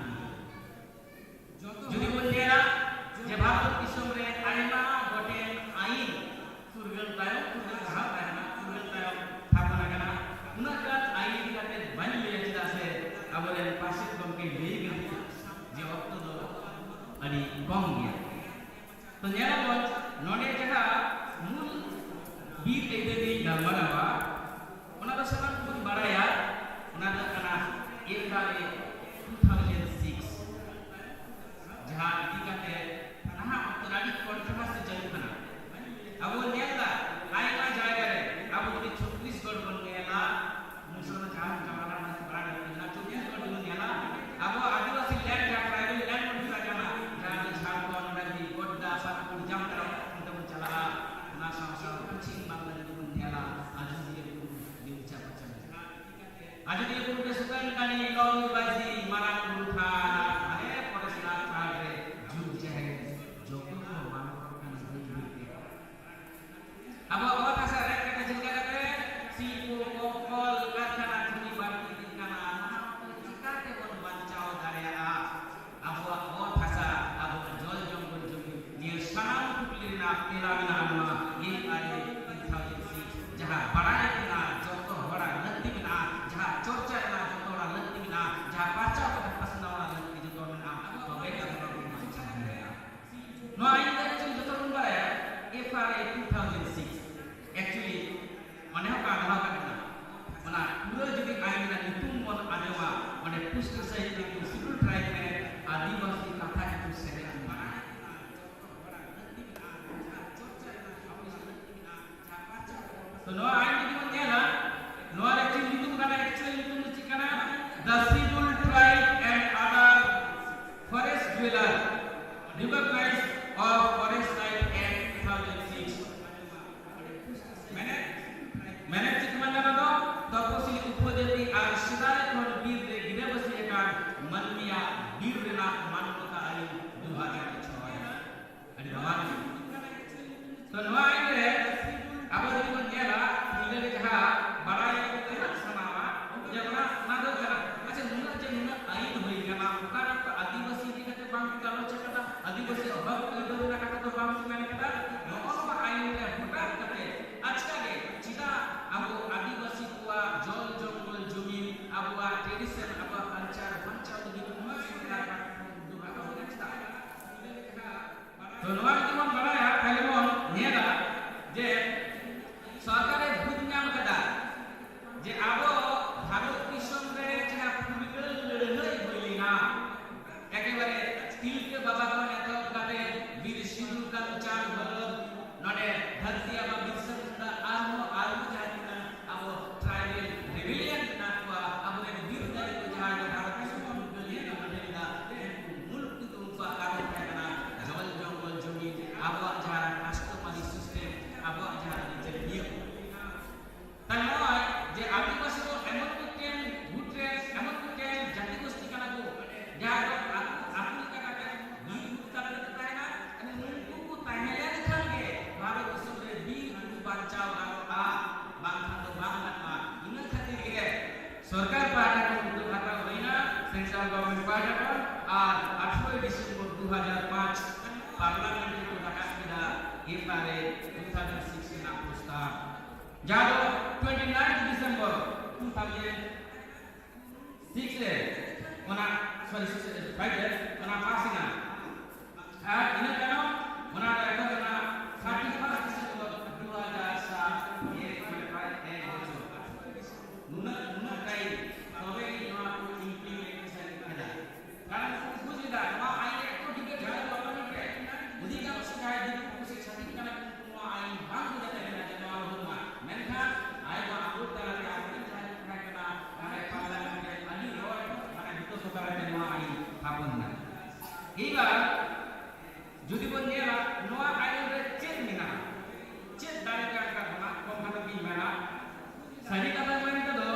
যদি বলিয়া যে ভারত দিশম রে আইমা গোটেন আইন ফুরগল তায়ো ফুরগল ধাপ আইনা ফুরগল তায়ো থাকনা কানা উনাকাত আইন কাতে বানি লিয়া চিদাসে আবরেন পাশে গমকে লই গেল যে অক্ত দো আনি কম গিয়া তো নেলাবত নডে জায়গা মূল বীর এদেবি গালমানাওয়া ওনা দো সামান কোন বাড়ায়া ওনা দো কানা একালে 2006 जहां इतिकाते नहा अक्तराडी कॉन्ट्रोवर्सी चलु खाना अब नेला आइमा जायगा रे अब उनी छत्तीसगढ़ बन गया मुसलमान जान जमाना में बड़ा ना छत्तीसगढ़ बन गया अब आदिवासी लैंड का ट्राइबल लैंड बन गया जाना जहां झारखंड नदी गोड्डा सातपुर जामतारा मतलब चला ना समस्या पश्चिम बांग्ला बन गया आज ये दिवचा पचन आज ये पूरे सुकन कानी लॉन्ग बाजी मारांग उठा अब और ऐसा रैक का जिनका करते सीपो कोकल कारखाना धनी बाटी दिनकाना चिकाते बन बचाओ दारिया अब और ऐसा अब जल जंगल जमी नियर सनाम कुपलिना तेलाविना अनुमा ये आले 2006 जहां बड़ाने बिना जोतो बड़ा लत्ती बिना जहां चर्चा बिना जोतो बड़ा लत्ती बिना जहां पाचा को पसंद वाला लत्ती जोतो बिना तो बेटा तो नो आइन का जोतो बन गया FRA 2006 actually mane ka adha kana mana pura jodi aina nitum mon adewa mane pushta sahit ku schedule tribe mein adivasi katha itu sehat mana so no aina ki mon dela no actually nitum kana actually nitum chikana the scheduled tribe and other forest dweller recognized of forest right act 2006 मैंने चिकमंडा दो तपसी उपदेवी और सिदारे कोन वीर रे गिरे बसी एकान मनमिया वीर रेना मानवता आई 2006 अरे रमान तो नवा आइन रे अब देखो नेला नीले जहां बड़ाई के समावा जबना ना दो करा अच्छा नुना जे नुना आइन होई गना ओकारा आदिवासी के कते बांग कालो चकता आदिवासी हक के दो ना कते तो बांग मैंने कता नोनो आइन रे हुटा कते আজকে চিটা আবু আদিবাসী কুয়া জল জঙ্গল জমি আবুয়া ট্রেডিশন আবুয়া কালচার ভাঞ্চা দি কুমা সুন্দর দুবা অবস্থা তো নয়া জীবন বাড়ায়া কালিমন নেলা যে সরকারে বুঝ নাম কাদা যে আবো ভারত দিশম রে যেটা ফুলগল লড়াই হইলি না একেবারে তিলকে বাবা কোন এত কাটে বীর সিন্ধু কালচার হলো নডে ধরতিয়া বা বিশ্বর आमो आलू जातिना अब ट्राइबल रेबेलियन नाटवा अब ने वीरदारी को जहां भारत के सुपुर्दली ना मनेला मुल्क तो उनका कारण करना जंगल जंगल जमी अब जहां राष्ट्रपति सिस्टम अब जहां निजलिय तन्मय जे आदिवासी को एमन कुटेन गुट्रेस एमन कुटेन जाति गोष्ठी kana को जहां आपनी का वीर उतार देता है ना અને मुल्क को तानेला दिखांगे भारत दिसम रे वीर बचाओ आ बांखा तो बांगना इन खातिर के सरकार पार्टी को उद्योग खाता होइना सेंट्रल गवर्नमेंट पार्टी को और 18 दिसंबर 2005 पार्लियामेंट को डाका किदा FRA 2006 ना प्रस्ताव जादो 29 दिसंबर 2006 रे ओना सॉरी 5 रे ओना पासिना आ इन कनो ओना का ना 31 दिसंबर 2007 ये क्वालिफाई है नुना kai तबे नो आपको इंप्लीमेंटेशन करा कारण कुछ भी दा मा आईने को दिके जड़ बाबा के उदी का शिकायत दी को से छाती kana को आई भाग हो जाता है ना जमा होगा मेनखा आई बा आउट तरह के आपने kana kana पार्लियामेंट के अली और माने हितो सोता ᱫᱟᱨᱟᱭᱛᱮ ᱱᱚᱣᱟ ᱟᱹᱭᱤᱱ ᱛᱷᱟᱯᱚᱱ ᱮᱱᱟ এইবার যদি বন নেলা নোয়া আইন রে চেক মেনা চেক দাঁড়ে কাটা না কম খাটো কি মেনা সারি কথা মানে তো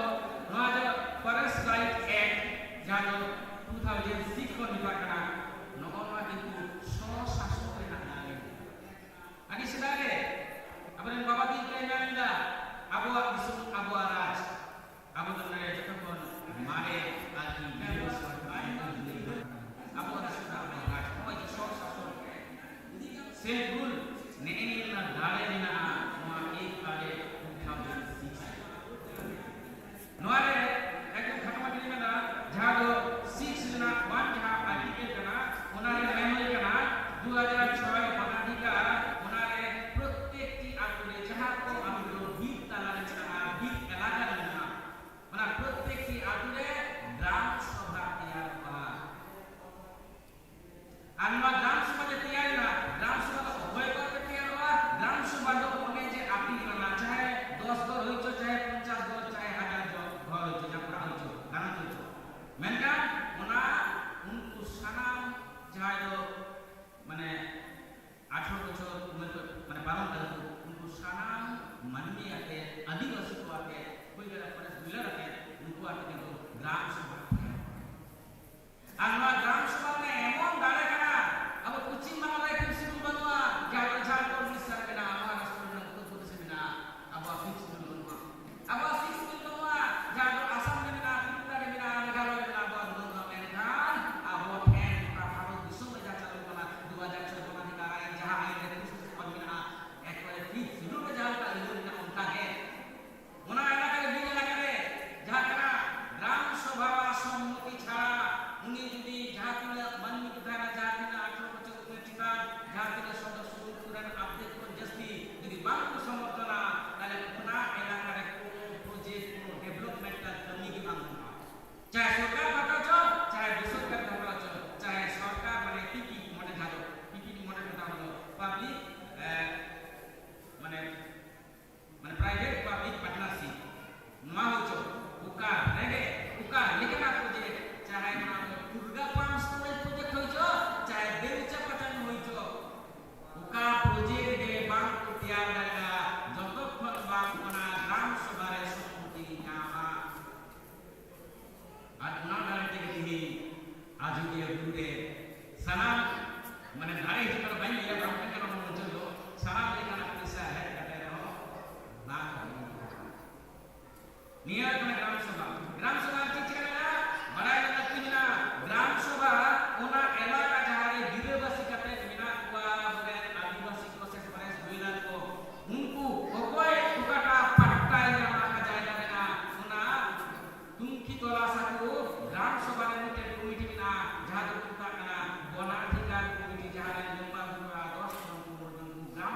নোয়া যে ফরেস্ট রাইট অ্যাক্ট জানো 2006 ko dipakai noa itu শাসক ᱨᱮᱱᱟᱜ ᱫᱟᱲᱮ ᱟᱹᱰᱤ ᱥᱮᱫᱟᱭ ᱨᱮ ᱟᱵᱚᱨᱮᱱ ᱵᱟᱵᱟ ᱫᱤ ᱠᱚ ᱢᱮᱱᱫᱟ ᱟᱵᱚᱣᱟᱜ ᱫᱤᱥᱚᱢ ᱟᱵᱚᱣᱟᱜ ᱨᱟᱡᱽ ᱟᱵᱚ ᱫᱚ ᱱᱚᱰᱮ ᱡᱚᱛᱚ ᱠᱷᱚᱱ ᱢᱟᱨᱮ ᱟᱨᱠᱤ abuah sudah mengajar apa itu sosok sebul ini na dale na noa ek kale 2006 noa re ekdom khatma kini mena jaha do 6 na 1 jaha article kana ona re memori kana 2006 banadikar ona re prottekti atule jaha ko amulo bit talare chana bit elaga na ona prottekti atule gram sabha tayar kora Anma Gram Sabha je तैयार ना Gram Sabha का उभय करके तैयार हुआ Gram Sabha जो उन्हें जे appeal करना चाहे 10 घर होइचो चाहे 50 घर चाहे 1000 घर होइचो या पूरा होइचो गाना होइचो मेनकान ओना उनको सानाम जहां जो माने 18 बछर उम्र माने पालन करतो उनको सानाम मानवी आते आदिवासी को आते कोई गला फरेस्ट मिलर आते उनको आते को Gram Sabha Anma Gram Sabha में एमन दाड़े अब पश्चिम बांग्ला फिक्स रूल बनवा झारखंड झारखंड उड़ीसा में ना महाराष्ट्र में उत्तर प्रदेश में ना अब फिक्स रूल बनवा अब फिक्स रूल बनवा झारखंड असम में ना त्रिपुरा में ना मेघालय में ना अब बनवा में kan अब फैन का भारत विश्व में जा चालू बना 2006 बना दिखा है जहां आए कhusus पमिना एक बार फिक्स रूल में जहां का रूल ना उनका है ওনা এলাকায় বিল এলাকায় যাহা করা গ্রাম সভা সম্মতি ছাড়া উনি যদি যাহা কিনা মানবিক ধারা যাহা কিনা 18 বছর উপরে চিতা যাহা কিনা সদস্য পুরান আপডেট কোন জাস্তি যদি বাংলা সমর্থনা তাহলে ওনা এলাকায় কোনো প্রজেক্ট কোনো ডেভেলপমেন্টাল কমি কি বাংলা চাহে সরকার বাতাছো চাহে বেসরকারি বাতাছো চাহে সরকার মানে পিপি মনে ধারো পিপি মনে কথা হলো পাবলিক মানে মানে प्राइवेट पब्लिक पार्टनरशिप नोआ होचो उका रेगे उका लेकिन आप प्रोजेक्ट चाहे ना दुर्गा पाम स्टोरेज प्रोजेक्ट होइचो चाहे देवचा पटन होइचो उका प्रोजेक्ट दे बांग को तैयार रहेगा যতক্ষণ বাম কোনা গ্রাম সভার সম্মতি নামা আর না দাঁড়াতে গিয়ে আজকে দূরে সানাম মানে দাঁড়িয়ে যেটা বাইরে গিয়ে বাম কেন মনে চলো সানাম লেখানা পয়সা है नियर में ग्राम सभा चित्र ना बड़ा लगती ना ग्राम सभा ओना इलाका जहां रे गिरेबासी कते मिना कुआ बगैर आदिवासी को से फरेस्ट बिलन को उनको कोई टुकटा पट्टा इलाका का जायगा ना ओना तुमकी तोला साकू ग्राम सभा रे मिटे कमिटी ना जहां जो टुकटा ना वनाधिकार कमिटी जहां रे लंबा पूरा 10 ग्राम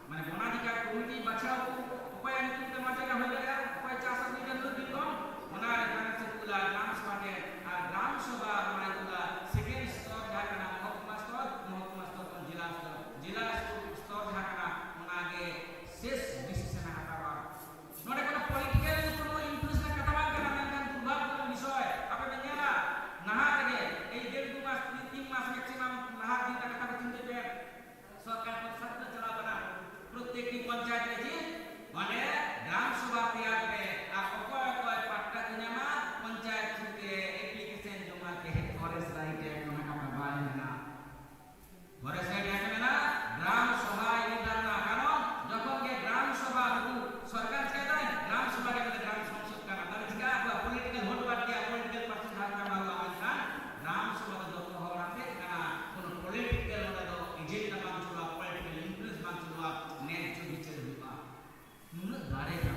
माने वनाधिकार कमिटी बचाओ उपाय निकुते माटे का हो जाएगा उपाय 400 मीटर दूर दिन को ओना एखाने से कुला ग्राम सभा के আর গ্রাম সভা মানে কুলা সেকেন্ড স্তর ঢাকানা মহকুমা স্তর কোন জেলা স্তর ঢাকানা ওনাগে শেষ ডিসিশন হাতাবা নড়ে কোন পলিটিক্যাল কোন ইনফ্লুয়েন্স না কাটাবা কেন মেনকান প্রভাব কোন বিষয় আপনি জানা নাহা লাগে এই 1.5 মাস 3 মাস ম্যাক্সিমাম নাহা দিন কথা চিন্তা করে সরকার পর সত্য চালাবা প্রত্যেকটি পঞ্চায়েত রে মানে গ্রাম সভা তৈয়ার করে আর অকয় অকয় পাট্টা দিনামা পঞ্চায়েত থেকে অ্যাপ্লিকেশন জমা কে ফরেস্ট রাইট এর কোন কামা বাই না ফরেস্ট রাইট এর না গ্রাম সভা নির্ধারণ না কারণ যখন কে গ্রাম সভা সরকার চায় না গ্রাম সভা কে গ্রাম সংসদ का मतलब इसका पॉलिटिकल वोट बात दिया पॉलिटिकल पार्टी धार का मालूम है ग्राम सभा যত হওয়াতে না কোন পলিটিক্যাল ওটা তো এজেন্ডা মানছুলা পলিটিক্যাল ইনফ্লুয়েন্স মানছুলা ন্যায্য বিচার হইবা मुन गारे का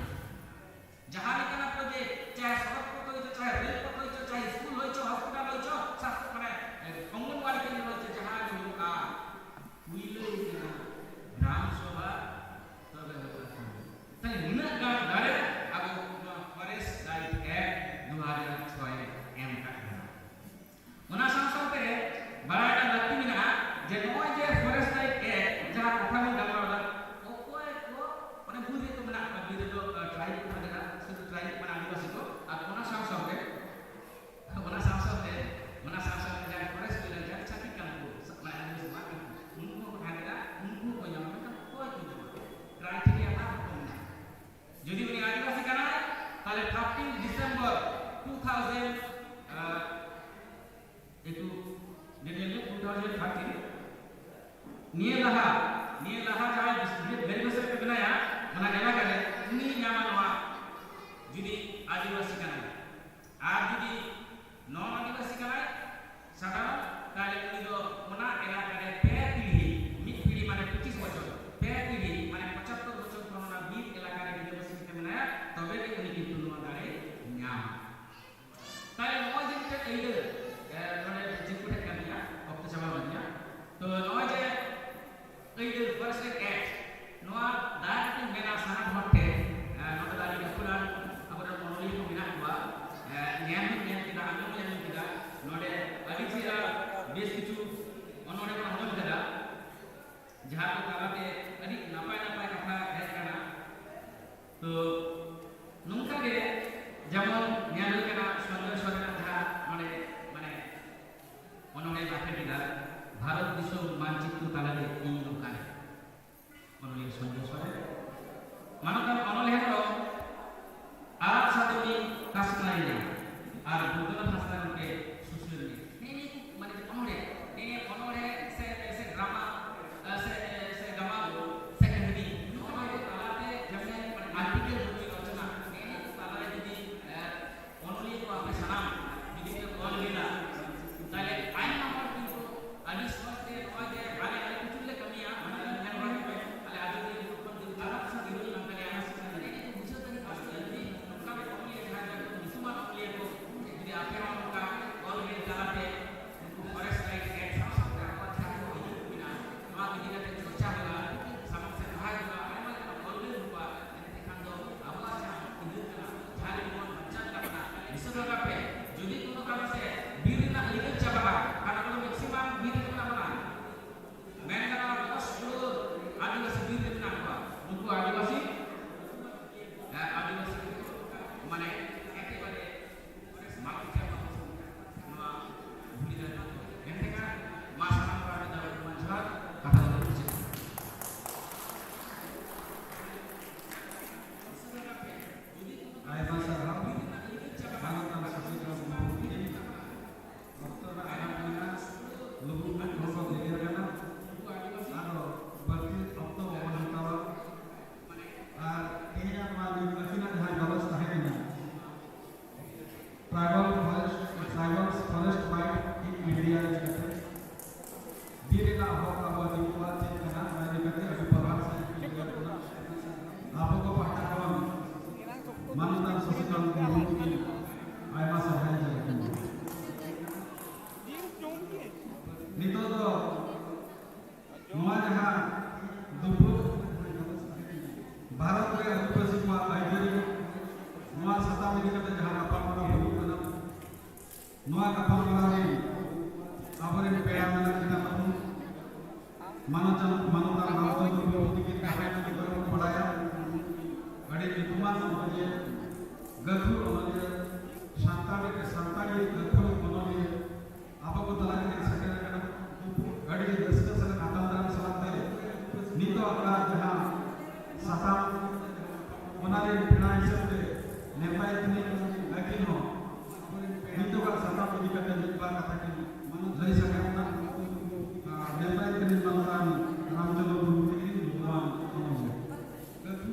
जहां लेकिन प्रोजेक्ट चाहे सड़क पथ होइछो चाहे रेल पथ होइछो चाहे स्कूल होइछो हॉस्पिटल होइछो माने itu Daniel 2013 niya laha jahay dari besar ke benaya mana enak ada ini nyaman wa jadi adivasi kana judi non adivasi kana sadara kali ini do mana enak ada mid pidi mana 25 বছর pidi mana 75 বছর পুরনো bid এলাকার adivasi ke benaya তবে ini কিন্তু নোয়ারে nyam তাই নয় যে এই মানে জিকুটা কানিয়া অক্ত চাবাবানিয়া তো নয় যে এই ফার্স্ট এক্ট নোয়া দায়িত্ব মেনা সানা ঘটে নটা দাঁড়িয়ে পুরান আমাদের মনোলি को बिना हुआ জ্ঞান kita আনন্দ জ্ঞান kita নডে আদিচিরা বেশ কিছু অনড়ে কোন হল kada যাহা তো তালাতে আদি নাপায় কথা হেড kana তো নংকা গে যেমন জ্ঞান kana সুন্দর সুন্দর যাহা মানে অনড়ে বাকি kita ভারত দিশম মানচিত্র তালাতে এই নৌকানে অনলি সুন্দর সুন্দর মানবতার অনলেহের আরব সাদমি কাসনাইয়া আর বুদ্ধনা ভাষাকে সুসুরি ini মানে অনলে ini অনলে সে ড্রামা সে গামাগো সে কাহিনী নয় তালাতে যেমন মানে আর্টিকেল হচ্ছে রচনা ini তালাতে যদি অনলি को আপনি সানাম যদি কল গেলা তাহলে আইন নাম্বার কিন্তু আদি সমাজে নয় যে আগে কিছুলে কামিয়া মানে জ্ঞান রাখবে তাহলে আজ যদি আরব সাদমি নামে আসছে ini বুঝতে পারি আসলে নৌকা অনলি ধারা মুসলমান অনলি को যদি আপনি নৌকা কল গেলে তালাতে ফরেস্ট রাইট এক্ট সমস্ত apa ধারা hidup bina নয় যদি চর্চা হলা সমস্ত সহায় হলা আইমাল কল গেলে হুয়া এতে কান্দ আবহাওয়া hidup kana ঝাড়ি মন বাচ্চা কাপনা বিশ্বকাপ কাপে যদি কোনো কারণে বীরনা লিখে চাবা karena kalau maksimal bir itu apa mereka kalau seluruh adivasi bir itu apa untuk adivasi adivasi মানে একেবারে মাটিতে মা ভুলি দেয় এখানে মা সালাম করে দাও মাঝার কথা বলছে Ayah sarap manatan sasika mungkin dokter anak-anak lubuk lubuk dikir kana ado berarti okto menantau kayaknya mali kena dengan gawas tahannya tribal forest fight in India jikate dirina hoka buat dibuat kana mali kate adu perang apa ko pahtawan mantan sosial mungkin ayah sahaja nito to noa jaha dubu Bharat में आदिवासी को आइजरी noa सता में दिखते jaha kapal mana bulu kana noa kapal mana ni abore peda mana kita tahu manotan manotan dubu dikit kahai nanti baru pulaya gade dituman semuanya gatu oleh santai gatu oleh apa ko talak ni sakena kana gade discuss kana katandaran salante nito akla jaha sata onare pinai sabte nepai tini lakino nito ka sata ko dikata nikba kata ki lai sakena nepai tini manoran ramjolo guru ni duman gatu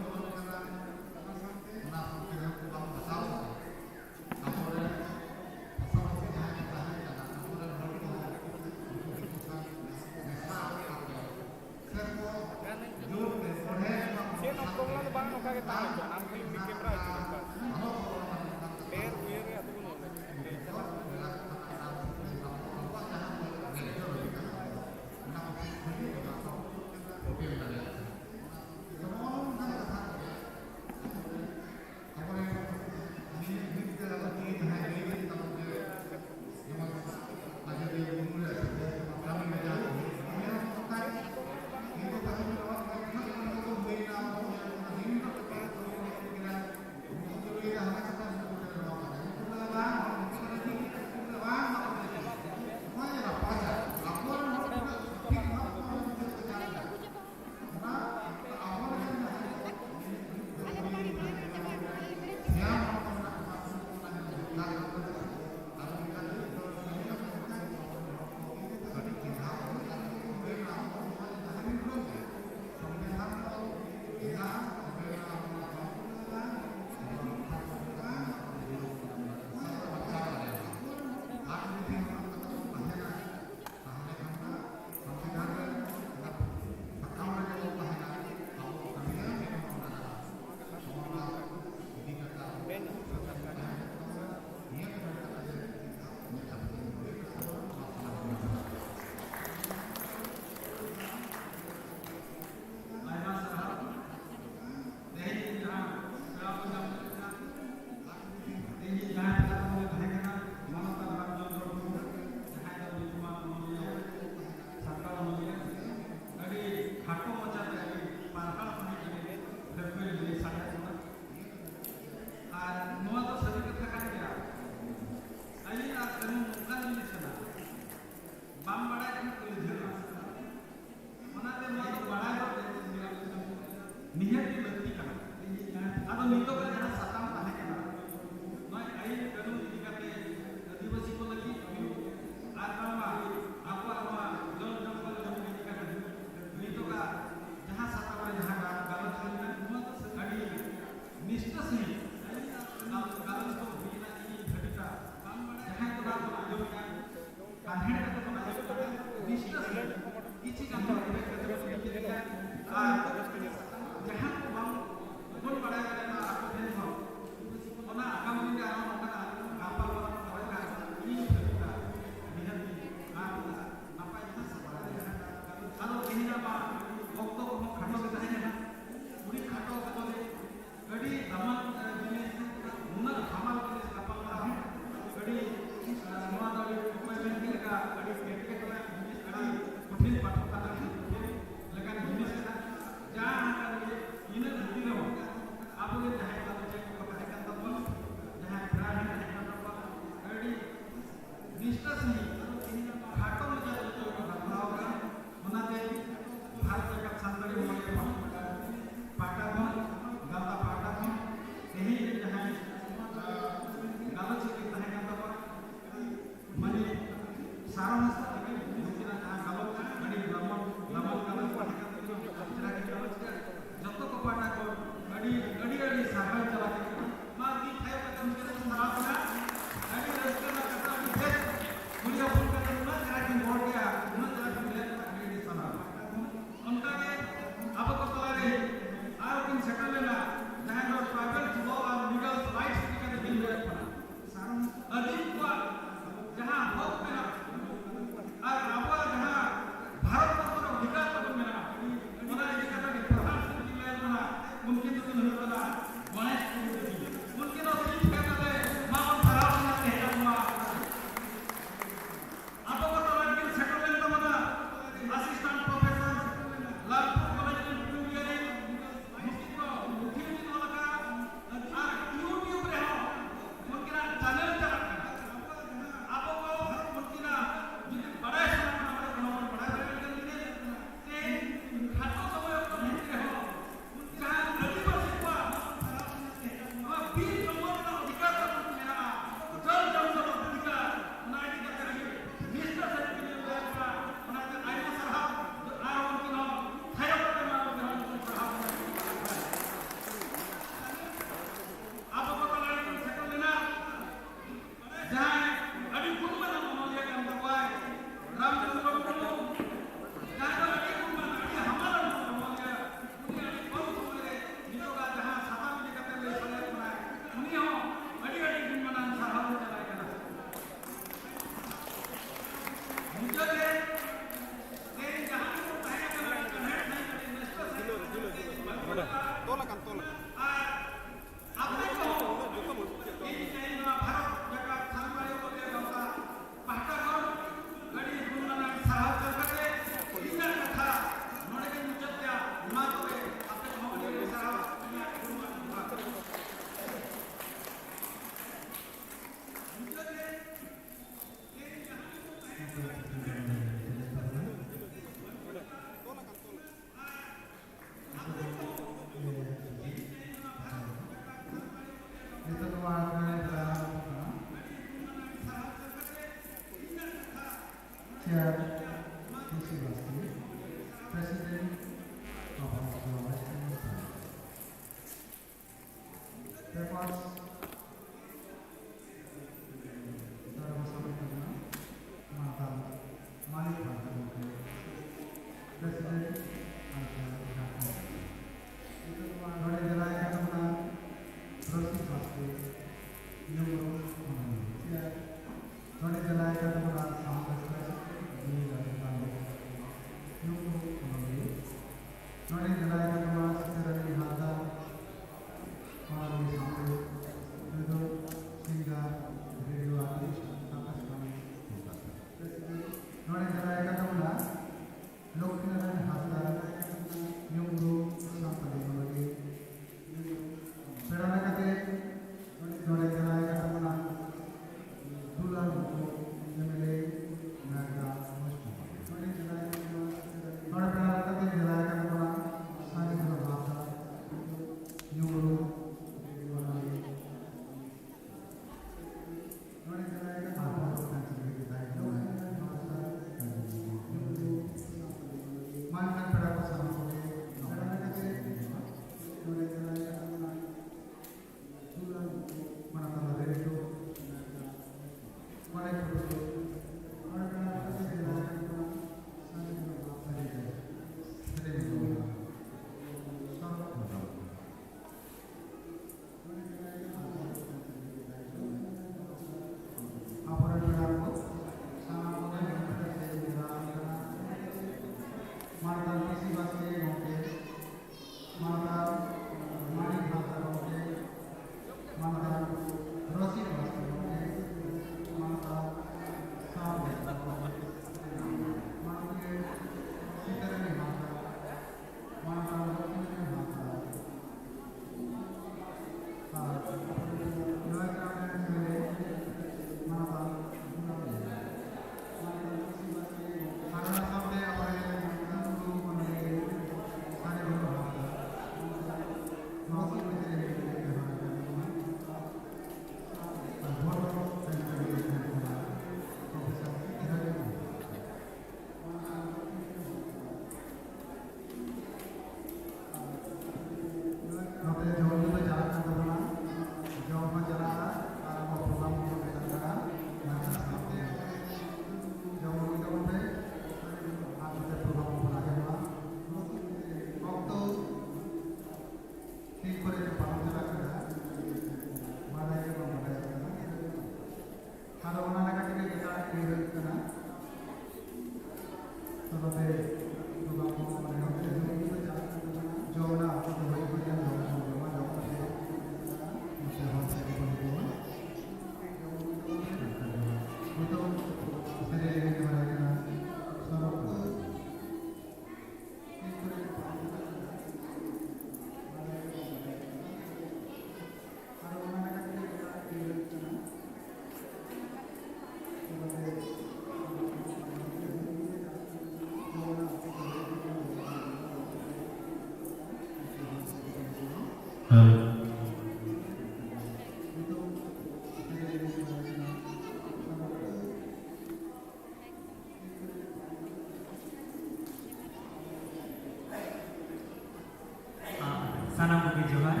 Sanam koge johar.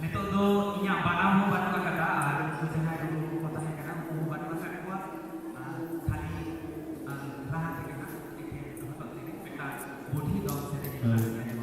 Nito do inya banam ho banu kada ar ko jaha dulu ko tahe kana ko banu kada ko khali raha theke na eke hotot theke eta bodi dom sere ni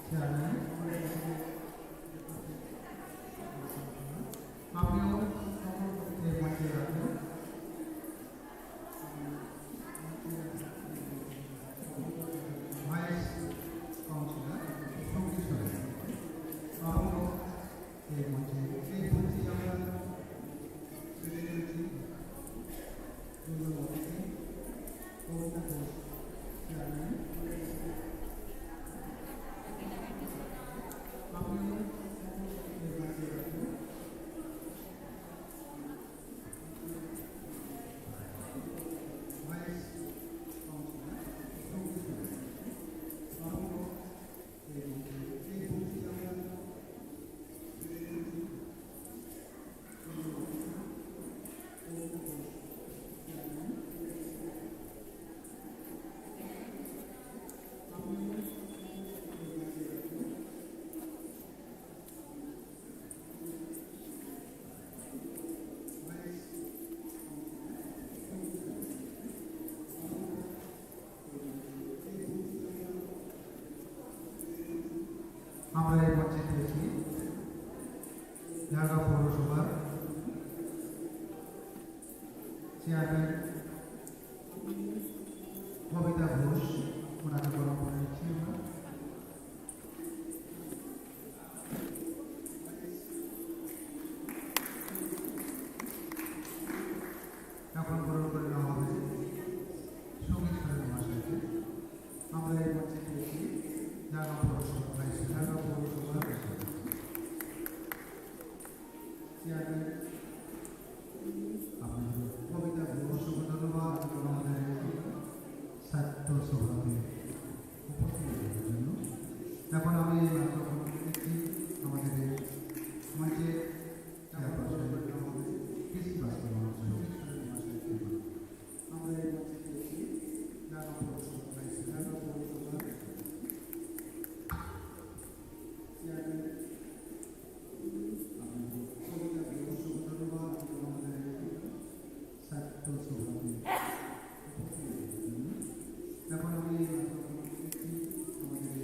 chairman আপনিও এই মঞ্চে রাখুন। Vice councillor সঙ্গীত সরেন আপনিও এই মঞ্চে আমরা chairman আপনিও এই মঞ্চে রাখুন। ভাইস কাউন্সিলর সঙ্গীত সরেন আপনিও এই মঞ্চে আমরা আমরা এই মঞ্চে পেয়েছি ঢাকা পৌরসভার চেয়ারম্যান কবিতা ঘোষ, ওনাকে গরম করে নিচ্ছি আমরা। এখন গরম করে নেওয়া হবে সঙ্গীত সরেন মহাশয়কে। আমরা এই মঞ্চে পেয়েছি ঢাকা পৌরসভা ঢাকা পৌরসভার চেয়ারম্যান আপনাদের কবিতা ঘোষ, ধন্যবাদ আমাদের ছাত্র সভাতে উপস্থিত হওয়ার জন্য। এখন আমি মাইক্রোফোন দিচ্ছি আমাদের এই মঞ্চে চেয়ারপারসন আমাদের কৃষি বাস্তব মহাশয়। আমরা এই মঞ্চে পেয়েছি ঢাকা পৌরসভা ঢাকা পৌরসভার চেয়ারম্যান আপনাদের কবিতা ঘোষ, ধন্যবাদ আমাদের ছাত্র সভাতে উপস্থিত হওয়ার জন্য। এখন আমি মাইক্রোফোন দিচ্ছি আমাদের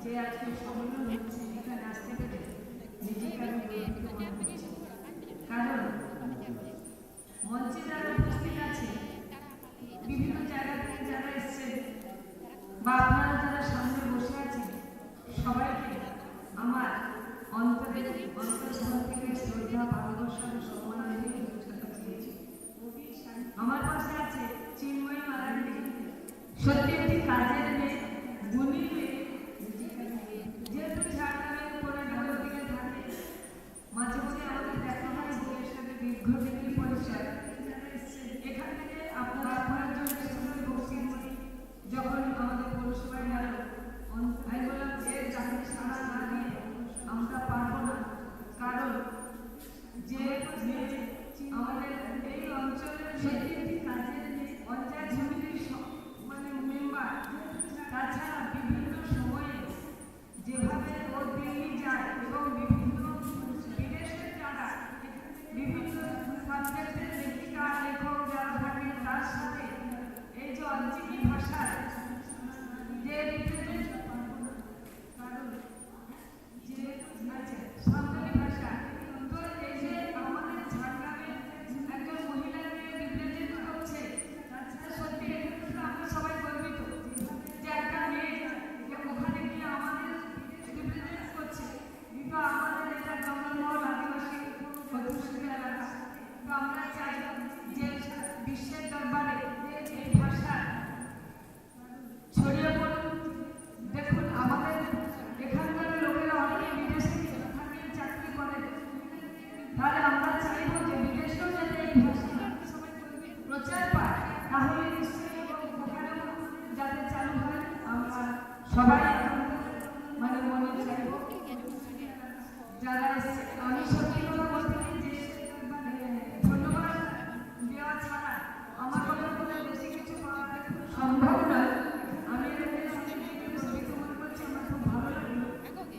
যে আজকে সম্মেলন হচ্ছে এখানে আসতে পেরে নিজেকে আমি গর্বিত মনে করছি। কারণ মঞ্চে যারা উপস্থিত আছে বিভিন্ন জায়গা থেকে যারা এসছেন বা আপনারা যারা সামনে বসে আছেন সবাইকে আমার অন্তঃস্থল থেকে শ্রদ্ধা ভালোবাসা ও সম্মান জানিয়ে জানিয়েছি। আমার পাশে আছে চিন্ময়ী মালান্ডি, সত্যি একটি কাজের মেয়ে, গুণী মেয়ে, যেহেতু ঝাড়গ্রামের উপরে নগর দিকে থাকে মাঝে মাঝে আমাদের দেখা হয় বউয়ের সাথে দীর্ঘদিনের পরিচয়। এখান থেকে আপনার জন্য স্কুলের বসিয়ে যখন আমাদের পৌরসভায় গেল আমি বললাম যে চাকরি সারা না দিয়ে আমরা পারবো না, কারণ যে আমাদের এই অঞ্চলের সত্যি একটি কাজের পঞ্চায়েত সমিতির মানে মেম্বার, তাছাড়া বিভিন্ন সময়ে যেভাবে ও দিল্লি যায় এবং বিভিন্ন বিদেশের যারা বিভিন্ন সাবজেক্টের লেখিকা লেখক যারা থাকেন তার সাথে এই যে অঞ্চলিক ভাষার যে সাঁওতালি ভাষা, তো এই যে আমাদের ঝাড়গ্রামে একজন মহিলাকে রিপ্রেজেন্ট করছে, সত্যি এটা আমরা সবাই গর্বিত যে একটা মেয়ে ওখানে গিয়ে আমাদের রিপ্রেজেন্ট করছে। কিন্তু আমাদের এটা জঙ্গলমহল আদিবাসী অধ্যুষিত এলাকা, তো আমরা চাই যে বিশ্বের দরবারে এই ভাষা ছড়িয়ে পড়ুন। দেখুন আমাদের এখানকার লোকেরা অনেকে বিদেশে থাকেন, চাকরি করেন, তাহলে আমরা চাইব যে বিদেশেও যাতে এই ভাষা প্রচার পায়, তাহলে নিশ্চয়ই ওখানেও যাতে চালু হয় আমরা সবাই মানে মনে চাইব। যারা আমি সত্যি কথা বলতে যে ধন্যবাদ দেওয়া ছাড়া আমার কোনো বেশি কিছু পাওয়া সম্ভব নয়। আমি মনে করছি আমার খুব ভালো লাগলো।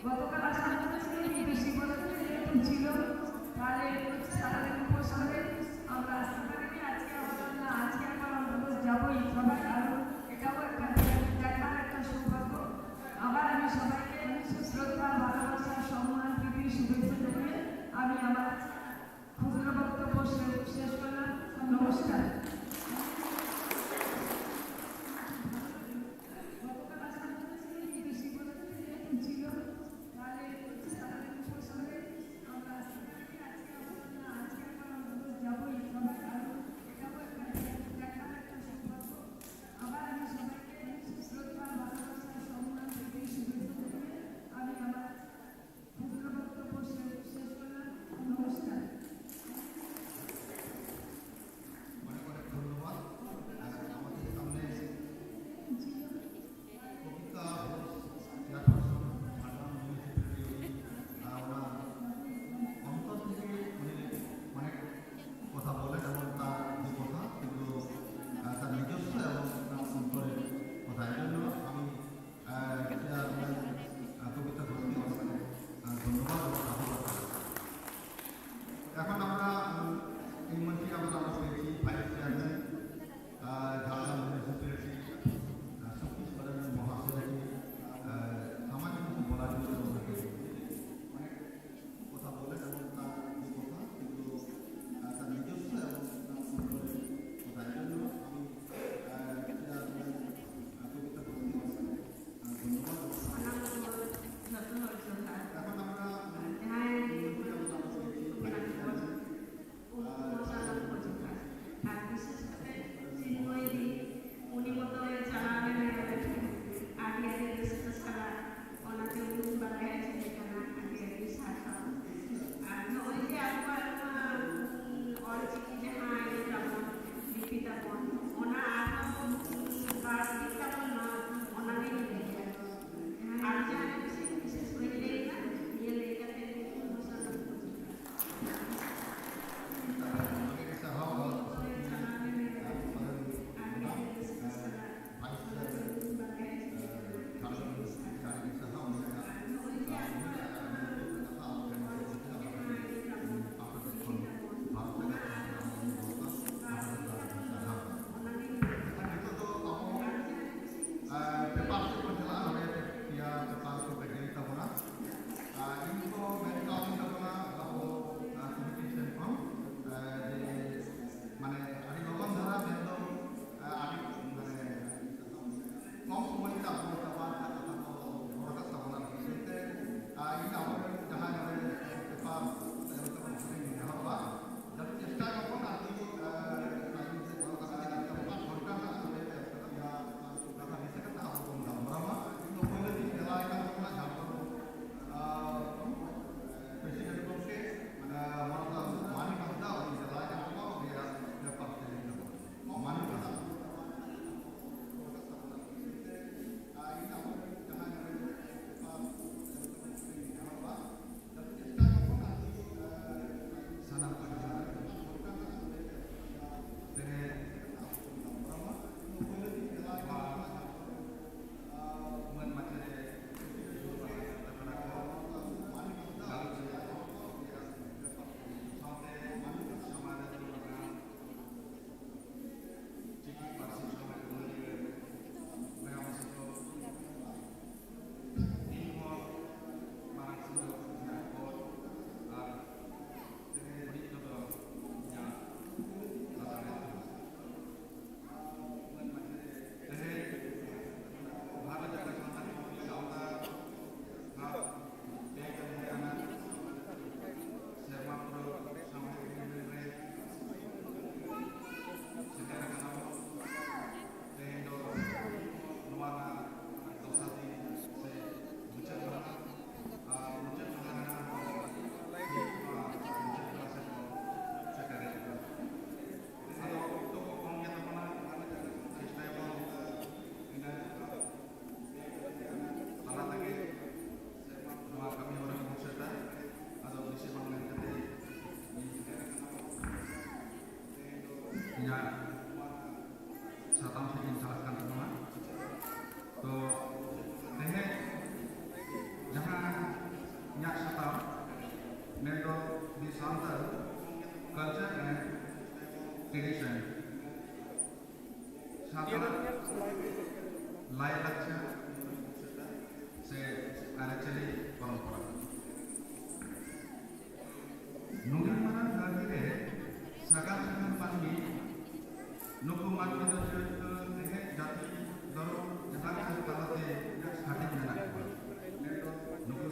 গতকাল আসার কথা ছিল বেশি বছর এরকম ছিল, তাহলে সারাদিন উপোস করে আমরা আসতে পারিনি। আজকে আমার না, আজকে আমার অন্তত যাবোই সবাই, আরও এটাও একটা দেখার একটা সৌভাগ্য। আবার আমি সবাইকে শ্রদ্ধা ভালোবাসা সম্মান প্রীতি শুভেচ্ছা জানিয়ে আমি আমার ক্ষুদ্র বক্তব্য শেষ করলাম। নমস্কার।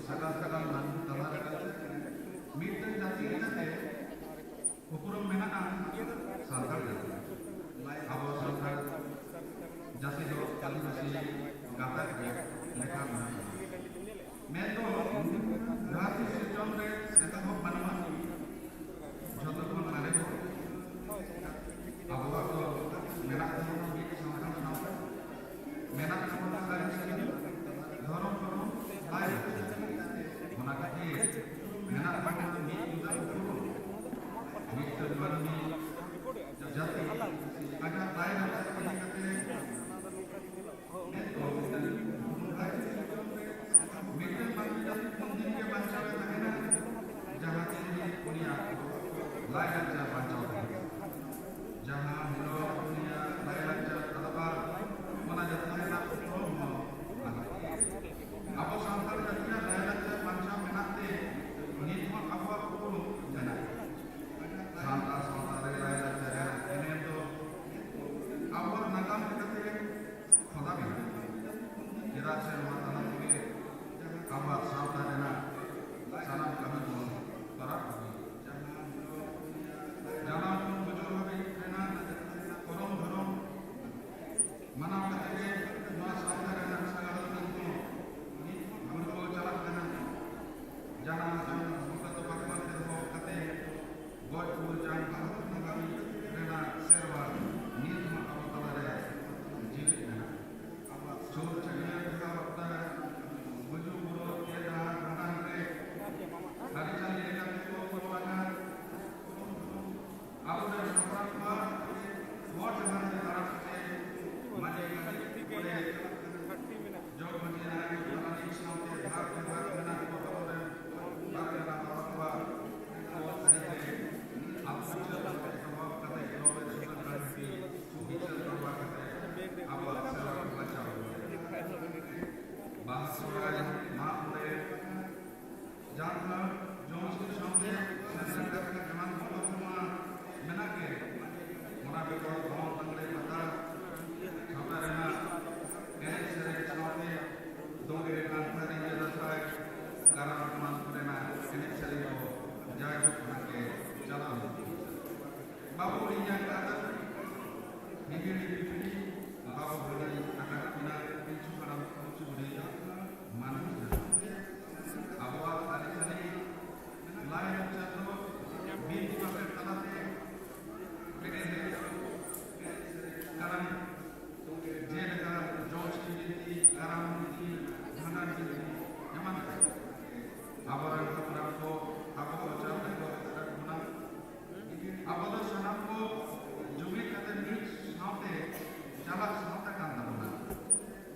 sagal-sagal mandu talar miten jati kita ukuran menana santar jati abo santar jati do kali masih gata lekha menana mendo gati sistem re seta ho panama jodoh pun mare ko abo ko menak ko santar santar menak ko kali sekali dorong lain mana kaki menak panjang ni juga turun Mr. Mani jati ada lain ada seperti kata Mr. Mani jati mungkin dia baca lagi jahat ini punya lain aja baca jangan hilo punya lain aja katakan mana jati enak apa santar jadinya lain aja baca menate ini cuma apa pun jangan santar lain aja ini itu awal nagam kita khoda bin kira saya mata nanti awal santar enak sanam kami pun para jangan pun bujur habis enak korong mana kata mas santar enak segala tentu हमको चला करना जाना हम मुक्त तो भगवान के हो कते गॉड को जान भारत नगामी रेना सेवा नीत में अवतार रे जीवित में अब छोड़ चलिए का वक्त है बुजु बुरो के दा बना रे हरि चलिए का को परवाना अब जब सफर पर वोट हमारे तरफ से मजे के जो मजे ना Babu ini yang kata, ini babu beri anak pina pincu dalam pincu beri manusia. Awal tadi lain jatuh binti pakai tanah beri karena dia dengan George binti karena binti mana binti yang mana? Awal orang ko apa ucap dan अब तो सनम को jubilee कहते हैं साउंडे चला sound का अंदर होना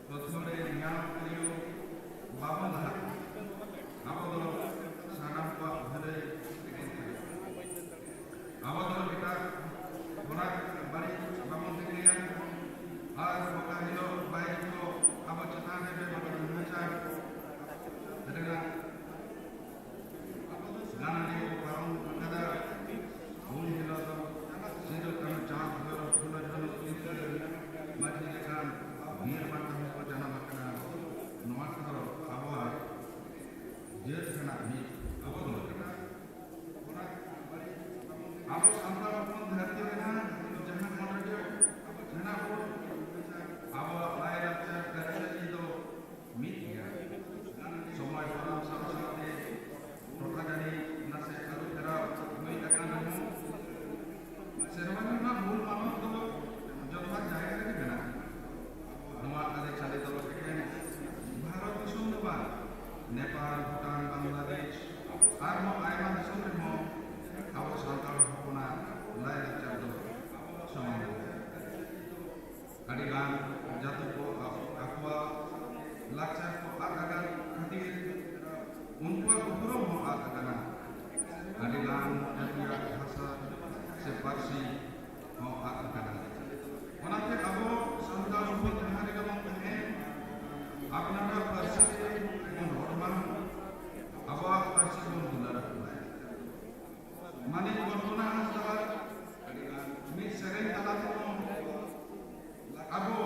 तो थोड़े नियाम करियो बाबन है अब तो सनम को भले अब तो बेटा थोड़ा बड़ी बाबन से किया आज मौका हिलो बाइक को अब चताने पे मतलब होना चाहिए देखना गाना नहीं वो कारण अंदर Bumi hilang, sejauh kami cahaya baru pun ada itu macam kan biar macam apa jangan makan nuat kalau awal dia kena ni apa tu apa sampai pun berarti kan jangan mana dia jangan pun apa lain aja kerja itu media semua orang sama-sama terkadang nasi kalau terap mereka Seremoni mah mul mama tu jawab jaya lagi benar. Nama ada cari tahu sekian. Bharat disum tu bar. Nepal, Bhutan, Bangladesh. Armo ayam disum tu mo. Awak santal hukuna lain cari semua. Kadigan jatuh ko aqua laksa ko agagan khatir unpa ukuro mo agagana. Kadigan jatuh bahasa separsi mau akan Manate abo santal pun hari kamu pengen apna parsi pun hormat abo parsi pun dulara mani korona hasal mi sering talat abo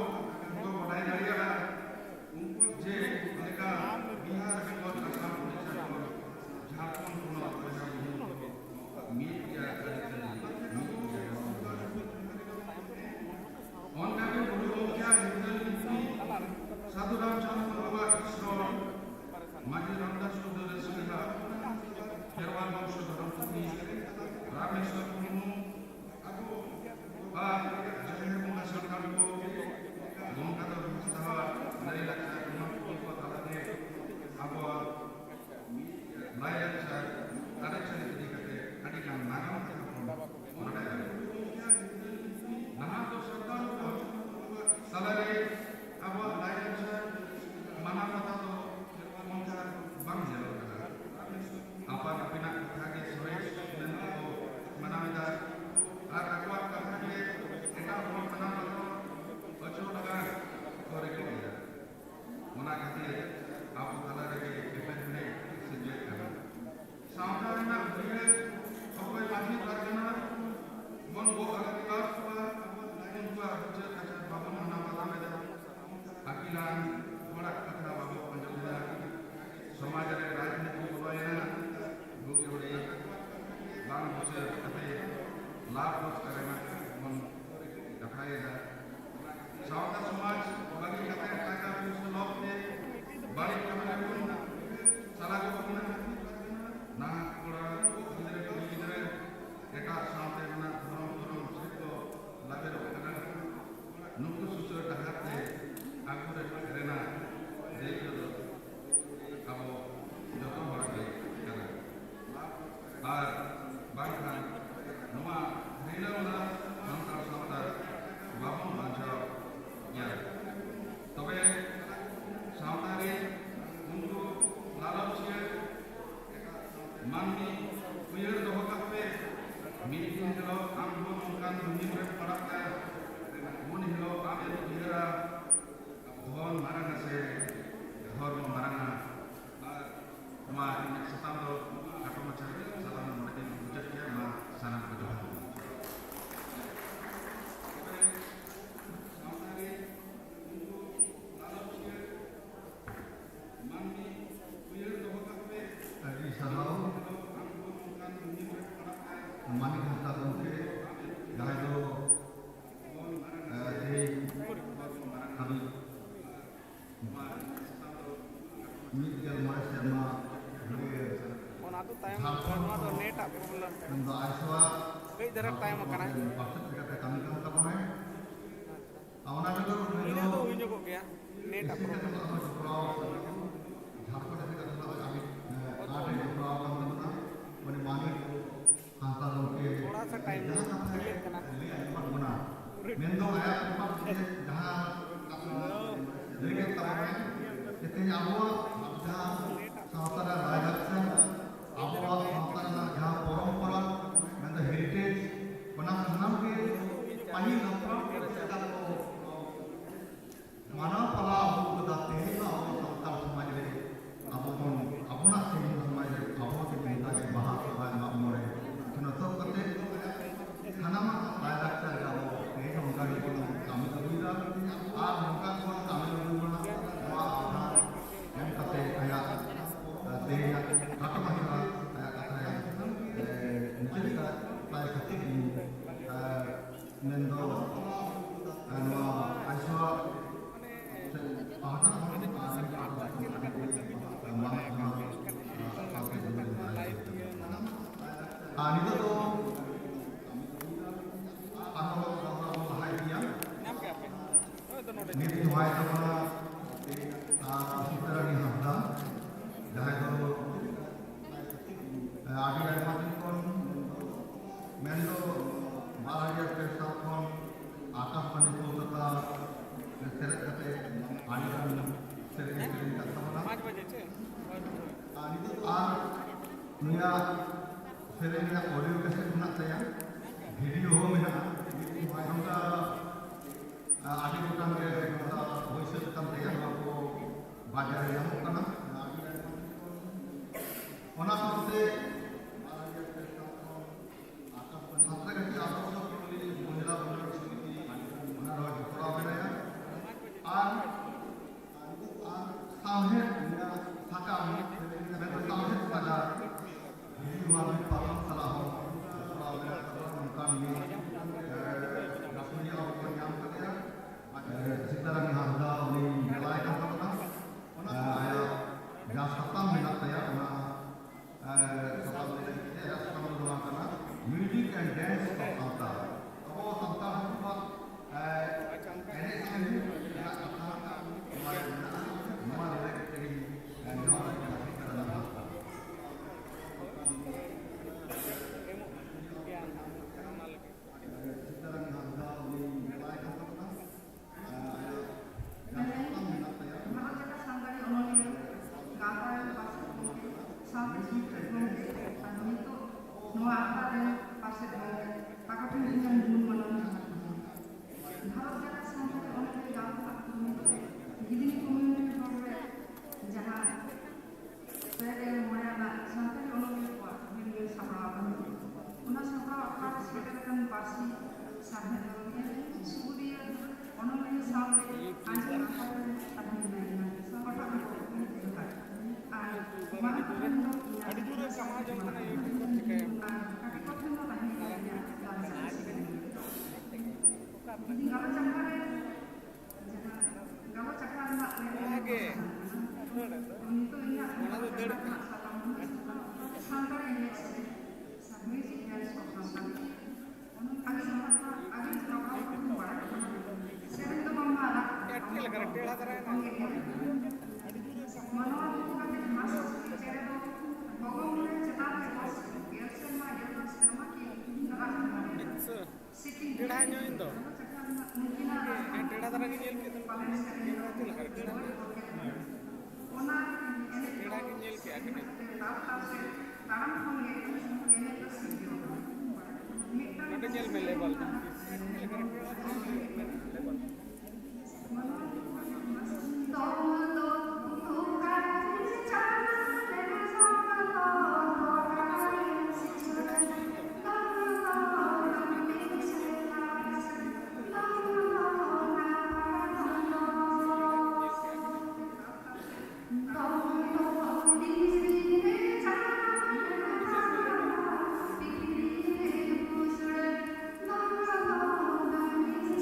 ᱢᱮᱱᱫᱚ ᱟᱭᱥᱳᱣᱟ ᱠᱟᱹᱡ ᱫᱷᱟᱨᱟ ᱛᱟᱭᱚᱢ ᱟᱠᱟᱱᱟ ᱯᱟᱨᱥᱮᱫ ᱞᱮᱠᱟᱛᱮ ᱠᱟᱹᱢᱤ ᱠᱟᱱ ᱛᱟᱵᱚᱱᱟᱭ ᱚᱱᱟ ᱵᱮᱜᱚᱨ ᱤᱱᱟᱹ ᱫᱚ ᱦᱩᱭ ᱧᱚᱜᱚᱜ ᱜᱮᱭᱟ ᱱᱮᱴ ᱤᱥᱤ ᱠᱟᱛᱮ ᱦᱚᱸ ᱡᱚᱯᱲᱟᱣ ᱡᱷᱟᱲᱠᱷᱚᱸᱰ ᱤᱥᱤ ᱠᱟᱛᱮ ᱦᱚᱸ ᱟᱹᱰᱤ ᱟᱹᱰᱤ ᱡᱚᱯᱲᱟᱣ ᱠᱟᱱ ᱛᱟᱵᱚᱱᱟ ᱩᱱᱤ ᱢᱟᱹᱱᱤᱠ ᱦᱟᱸᱥᱫᱟ ᱜᱚᱢᱠᱮ ᱛᱷᱚᱲᱟ ᱥᱟ ᱴᱟइम ᱰᱤᱞᱮ ᱠᱟᱱᱟ ᱞᱟᱹᱭ ᱟᱸᱡᱚᱢᱟᱫ ᱵᱚᱱᱟ ᱢᱮᱱᱫᱚ ᱟᱭᱟᱜ ᱠᱚᱯᱟᱜ ᱛᱮ ᱡᱟᱦᱟᱸ ᱞᱟᱹᱭ ᱠᱮᱫ ᱛᱟᱵᱚᱱᱟᱭ ᱛᱮᱦᱮᱧ ᱟᱵᱚᱣᱟᱜ ᱡᱟᱦᱟᱸ ᱥᱟᱶᱛᱟ ᱨᱮ ᱞᱟᱭᱼᱞᱟᱠᱪᱟᱨ ᱟᱵᱚᱣᱟᱜ ᱥᱟᱶᱛᱟ ᱨᱮᱱᱟᱜ ᱡᱟᱦᱟᱸ ᱯᱚᱨᱚᱢᱯᱚᱨᱟ ᱢᱮᱱᱫᱚ ᱦᱮᱨᱤᱴᱮᱡᱽ ᱚᱱᱟ ᱥᱟᱱᱟᱢ ᱜᱮ ᱯᱟᱹᱦᱤᱞ ᱦᱟᱯᱲᱟᱢ ᱠᱚ ᱪᱮᱫ ᱞᱮᱠᱟ ᱠᱚ ᱢᱟᱱᱟᱣ ᱯᱟᱞᱟᱣ ᱟᱹᱜᱩ ᱠᱟᱫᱟ ᱛᱮᱦᱮᱧ ᱫᱚ ᱟᱵᱚ ᱥᱟᱱᱛᱟᱲ ᱥᱚᱢᱟᱡᱽ ᱨᱮ ᱟᱵᱚ ᱵᱚᱱ ᱟᱵᱚᱱᱟᱜ ᱛᱮᱦᱮᱧ ᱥᱚᱢᱟᱡᱽ ᱨᱮ ᱟᱵᱚ ᱛᱮᱦᱮᱧ ᱚᱱᱠᱟᱜᱮ ᱵᱟᱦᱟ ᱥᱚᱦᱨᱟᱭ ᱢᱟᱜ ᱢᱚᱬᱮ ᱱᱤᱛᱚᱜ ᱠᱟᱛᱮ ᱥᱟᱱᱟᱢᱟᱜ ᱞᱟᱭᱼᱞᱟᱠᱪᱟᱨ ᱜᱮ ᱟᱵᱚ ᱛᱮᱦᱮᱧ ᱚᱱᱠᱟ ᱜᱮᱵᱚᱱ ᱠᱟᱹᱢᱤ ᱟᱹᱜᱩᱭᱮᱫᱟ ᱟᱨ ᱱᱚᱝᱠᱟ ᱜᱮᱵᱚᱱ ᱠᱟᱹᱢᱤ ᱟᱹᱜᱩᱭᱟ ᱱᱚᱣᱟ ᱟᱦ্ᱵᱟᱱ ᱮᱢ ᱠᱟᱛᱮ ᱟᱭᱟᱜ ᱛᱮᱦᱮᱧᱟᱜ ᱠᱟᱴᱟ ᱵᱷᱟᱥᱟ ᱟᱭᱟᱜ ᱠᱟᱛᱷᱟᱭ ᱢᱩᱪᱟᱹᱫ ᱠᱟᱜ ᱛᱟᱭ ᱠᱷᱟᱹᱛᱤᱨ ᱢᱮᱱᱫᱚ ᱱᱚᱣᱟ ᱟᱭᱥᱳᱣᱟ ᱯᱟᱦᱴᱟ ᱠᱷᱚᱱ ᱟᱨ ᱱᱤᱛᱚᱜ ᱫᱚ ᱟᱨᱦᱚᱸ ᱵᱚᱱ ᱞᱟᱦᱟ ᱤᱫᱤᱭᱟ ᱧᱟᱢ ᱠᱮᱜᱼᱟ ᱯᱮ ᱦᱳᱭ ᱛᱚ ᱱᱚᱰᱮ ᱱᱤᱛ ᱱᱚᱣᱟᱭ ᱛᱟᱵᱚᱱᱟ ᱥᱤᱛᱟᱨᱟᱱᱤ ᱦᱟᱸᱥᱫᱟ ᱡᱟᱦᱟᱸᱭ ᱫᱚ ᱟᱹᱰᱤ ᱟᱭᱢᱟ ᱫᱤᱱ ᱠᱷᱚᱱ ᱢᱮᱱᱫᱚ 2003 ᱥᱟᱞ ᱠᱷᱚᱱ ᱟᱠᱟᱥᱵᱟণী ᱠᱳᱞᱠᱟᱛᱟ ᱥᱮᱞᱮᱫ ᱠᱟᱛᱮ ᱟᱹᱰᱤᱜᱟᱱ ᱥᱮᱨᱮᱧ ᱠᱟᱜ ᱛᱟᱵᱚᱱᱟ 5 बजे से ᱟᱨ ᱱᱤᱛᱚᱜ ᱟᱨ ᱱᱩᱭᱟᱜ ᱥᱮᱨᱮᱧ ᱨᱮᱭᱟᱜ ᱚᱰᱤᱭᱳ ᱠᱮᱥᱮᱴ ᱢᱮᱱᱟᱜ ᱛᱟᱭᱟ ᱵᱷᱤᱰᱤᱭᱳ ᱦᱚᱸ ᱢᱮᱱᱟᱜᱼᱟ ᱱᱚᱝᱠᱟ ᱟᱹᱰᱤ ᱜᱚᱴᱟᱝ ᱜᱮ ᱱᱚᱝᱠᱟ ᱦᱩᱭ ᱥᱟᱹᱛ ᱠᱟᱱ ᱛᱟᱭᱟ ᱱᱚᱣᱟ ᱠᱚ ᱵᱟᱡᱟᱨ ᱨᱮ ᱧᱟᱢᱚᱜ ᱠᱟᱱᱟ ᱚᱱᱟ ᱥᱟᱶᱛᱮ ᱥᱟᱸᱛᱨᱟᱜᱟᱹᱪᱷᱤ ᱟᱫᱚᱨᱥᱚ মহিলা উন্নয়ন সমিতি ওনারা জপড়াও মেনায়া আর সামহেদ সাকাম সামহেদ বাজার হিন্দুভাবে পালন সালাহ জপড়াও মেনা অনকান ᱜᱮ রাষ্ট্রীয় অবদান ᱧᱟᱢ ᱠᱟᱫᱮᱭᱟ ᱥᱤᱛᱟᱨᱟᱱᱤ ᱦᱟᱸᱥᱫᱟ ᱩᱱᱤ ᱢᱮᱞᱟᱭ ᱠᱟᱱ ᱛᱟᱵᱚᱱᱟ ᱟᱭᱟᱜ ᱡᱟᱦᱟᱸ ᱥᱟᱛᱟᱢ ᱢᱮᱱᱟᱜ ᱛᱟᱭᱟ ᱚᱱᱟ ᱥᱟᱛᱟᱢ ᱨᱮᱭᱟᱜ ᱥᱟᱛᱟᱢ ᱫᱚ ᱱᱚᱣᱟ ᱠᱟᱱᱟ Music and dance of Santal. Abo Santal hukmat enek seni ya kata nama lelaki dari nama lelaki dalam hasta. Sekarang hasta ini mulai kan teman. Masyarakat Sangkari Onolia, Gata Pasir Bukit, Sampai Bukit, Tanah itu Noah Akar Pasir Bukit, Pakatan dengan Gunung Manana. Bharat Jagat Sangkari Onolia Gata Pasir Gini Community Program, Jahan, Saya Moyana Sangkari Onolia Kuat, Gini Sabrawan, Una Sabrawan Akar Sekarang Pasir Sahaja Suria Onolia Sampai Anjir Akar ᱟᱹᱰᱤ ᱡᱳᱨᱮ ᱠᱟᱢᱟᱣ ᱡᱚᱝ ᱠᱟᱱᱟ YouTube ᱨᱮ ᱪᱤᱠᱟᱹᱭᱟᱢ ᱚᱱᱟᱜᱮ ᱚᱱᱟ ᱫᱚ ᱫᱟᱹᱲ ᱠᱟᱱᱟ ᱮᱴᱠᱮ ᱞᱮᱠᱟ ᱴᱮᱲᱟ ᱫᱟᱨᱟᱭᱱᱟ टेढ़ा ᱧᱚᱜ ᱤᱧ ᱫᱚ टेढ़ा ᱫᱷᱟᱨᱟ ᱜᱮ ᱧᱮᱞ ᱠᱮᱫ ᱫᱚ ᱪᱮᱫ ᱞᱮᱠᱟ टेढ़ा ᱜᱮ ᱧᱮᱞ ᱠᱮᱜᱼᱟ ᱠᱟᱹᱴᱤᱡ ᱱᱚᱰᱮ ᱧᱮᱞ ᱢᱮ ᱞᱮᱵᱮᱞ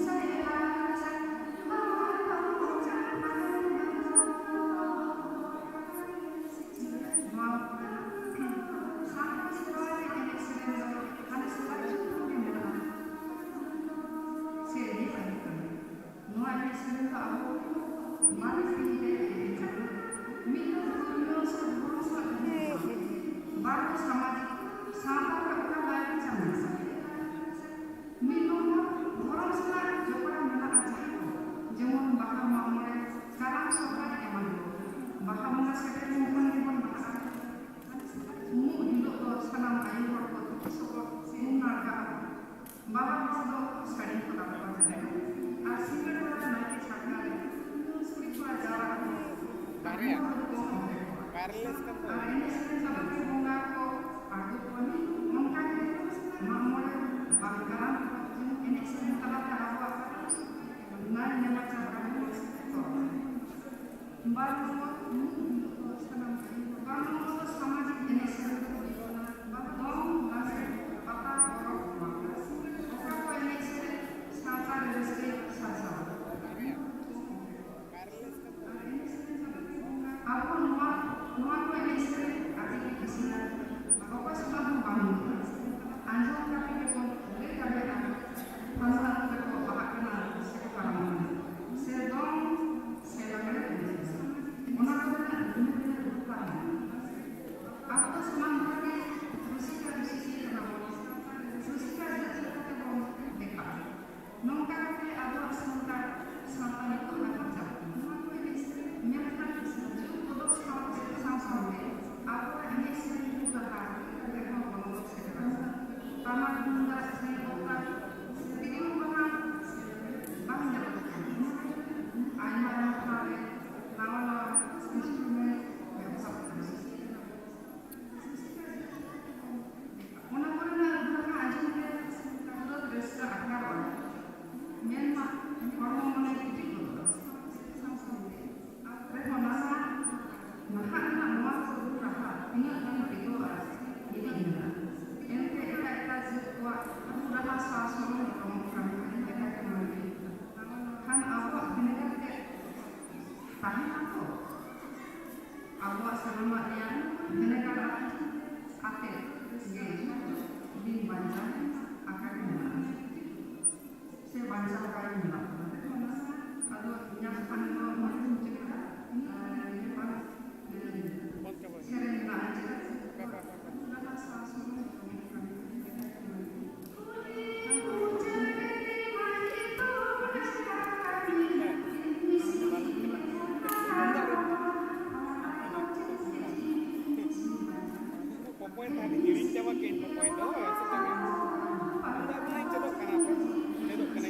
Saya wireless kan tuh. Poin tadi kiri coba ke info poin doang setengah. Udah mulai cedok kenapa? Cedok kena.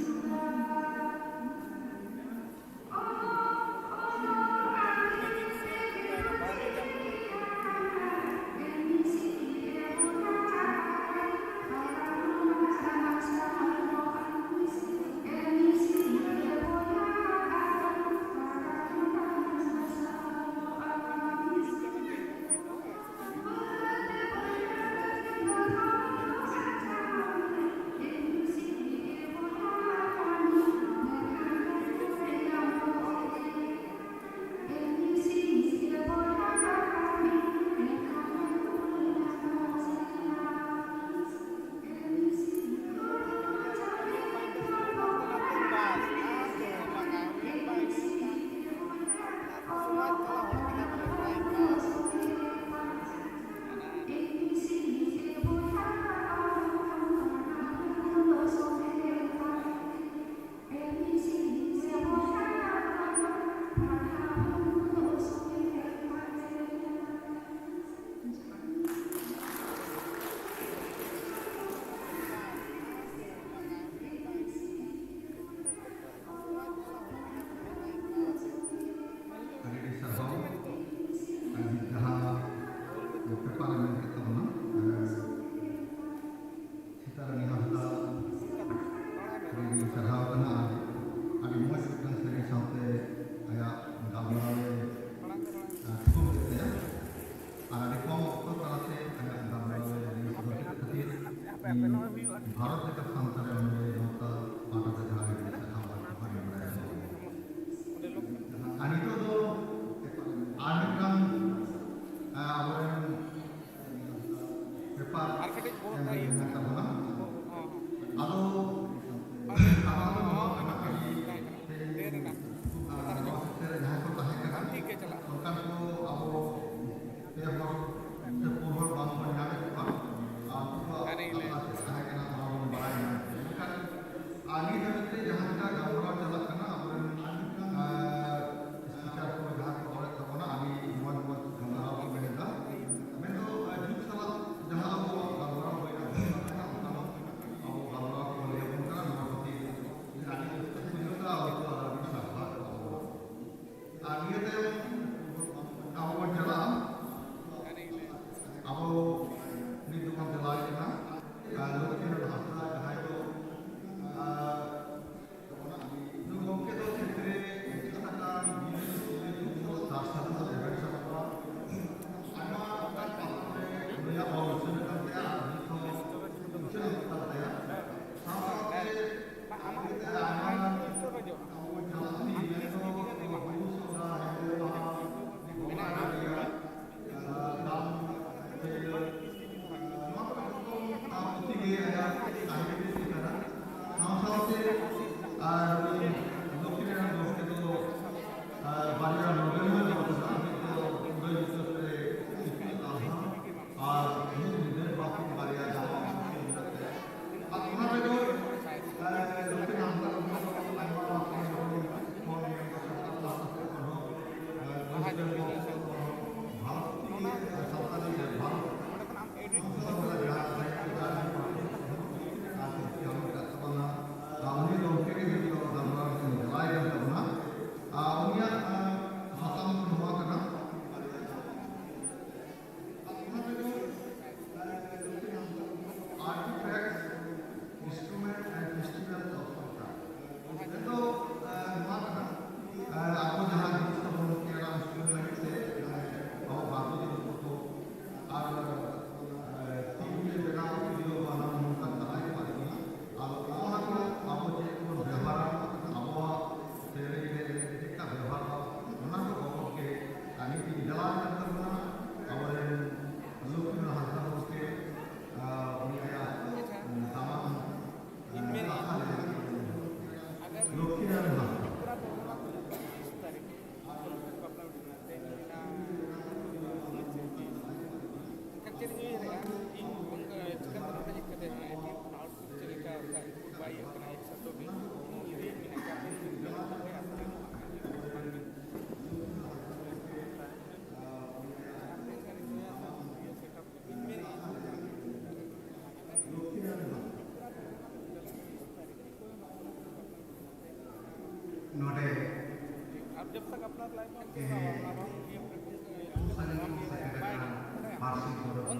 On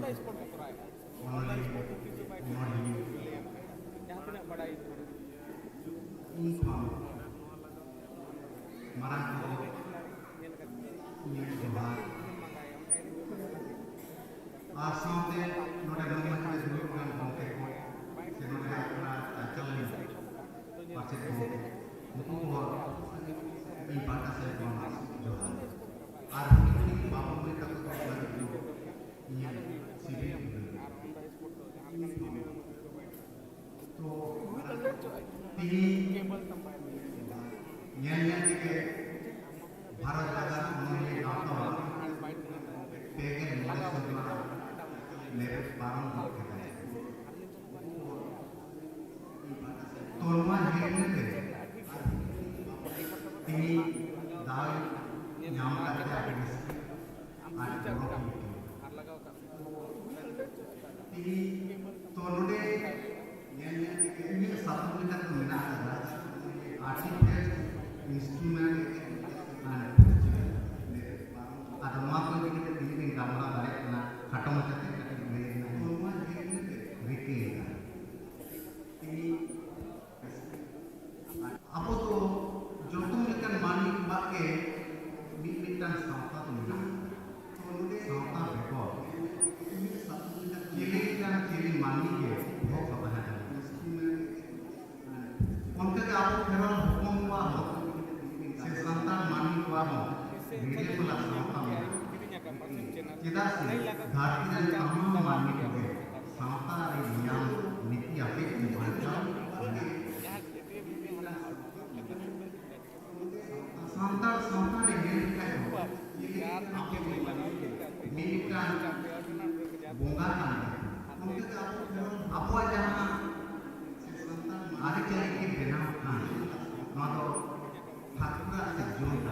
the spot ko try. On the spot ko কিছু bike yang tidak pada itu. marang ko ini bahar asante node nama kita dulu kan kontek ko se node apna achal ni pache ko mutu ko ini bata se ko johar ar ini babu mereka ko lagi ini sibi तो तीन न्याय के भारत लगा उन्होंने नाता Paige Nilesh द्वारा मेरे पारंग करते हैं तो उन्होंने हेरने के तीन दाल नाम करते हैं आज दोनों तीन तो उन्होंने ini satu kita guna adalah artificial instrument ada makna kita pilih gambar balik na kata macam itu kita pilih semua riki ini apa tu jodoh ikan mani pakai militan sampai tu mana sampai rekor ciri kan ciri mani ke बहुत सब है उनके के आप Feral हुकुम हुआ हो से संतान मानी हुआ हो वीडियो को लगता है किदा से धरती जन तमाम मानी को संता रे नियम नीति अपेक निभाता संता संता रे हेल का मिलिटा बोंगा kan apa jangan ada cari ke benar kan nodo hakka sejauh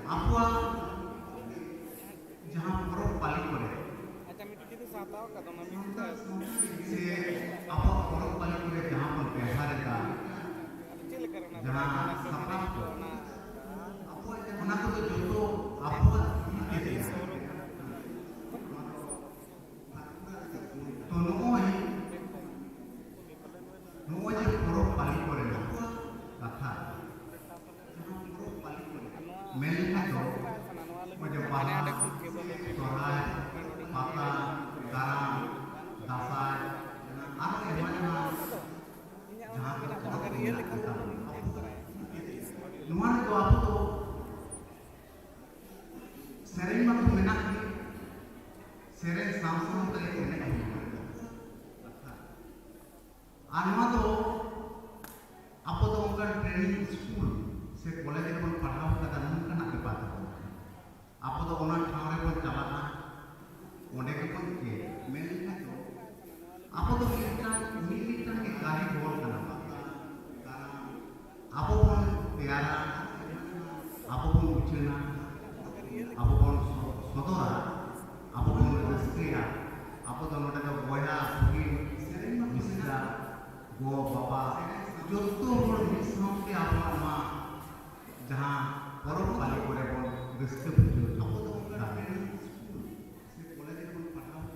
apa jangan perlu paling boleh Macam itu kita saya tahu kata mami kita se apa perlu paling boleh jangan pun behar ka kecil karena jangan sapap apa anak tu jodoh apa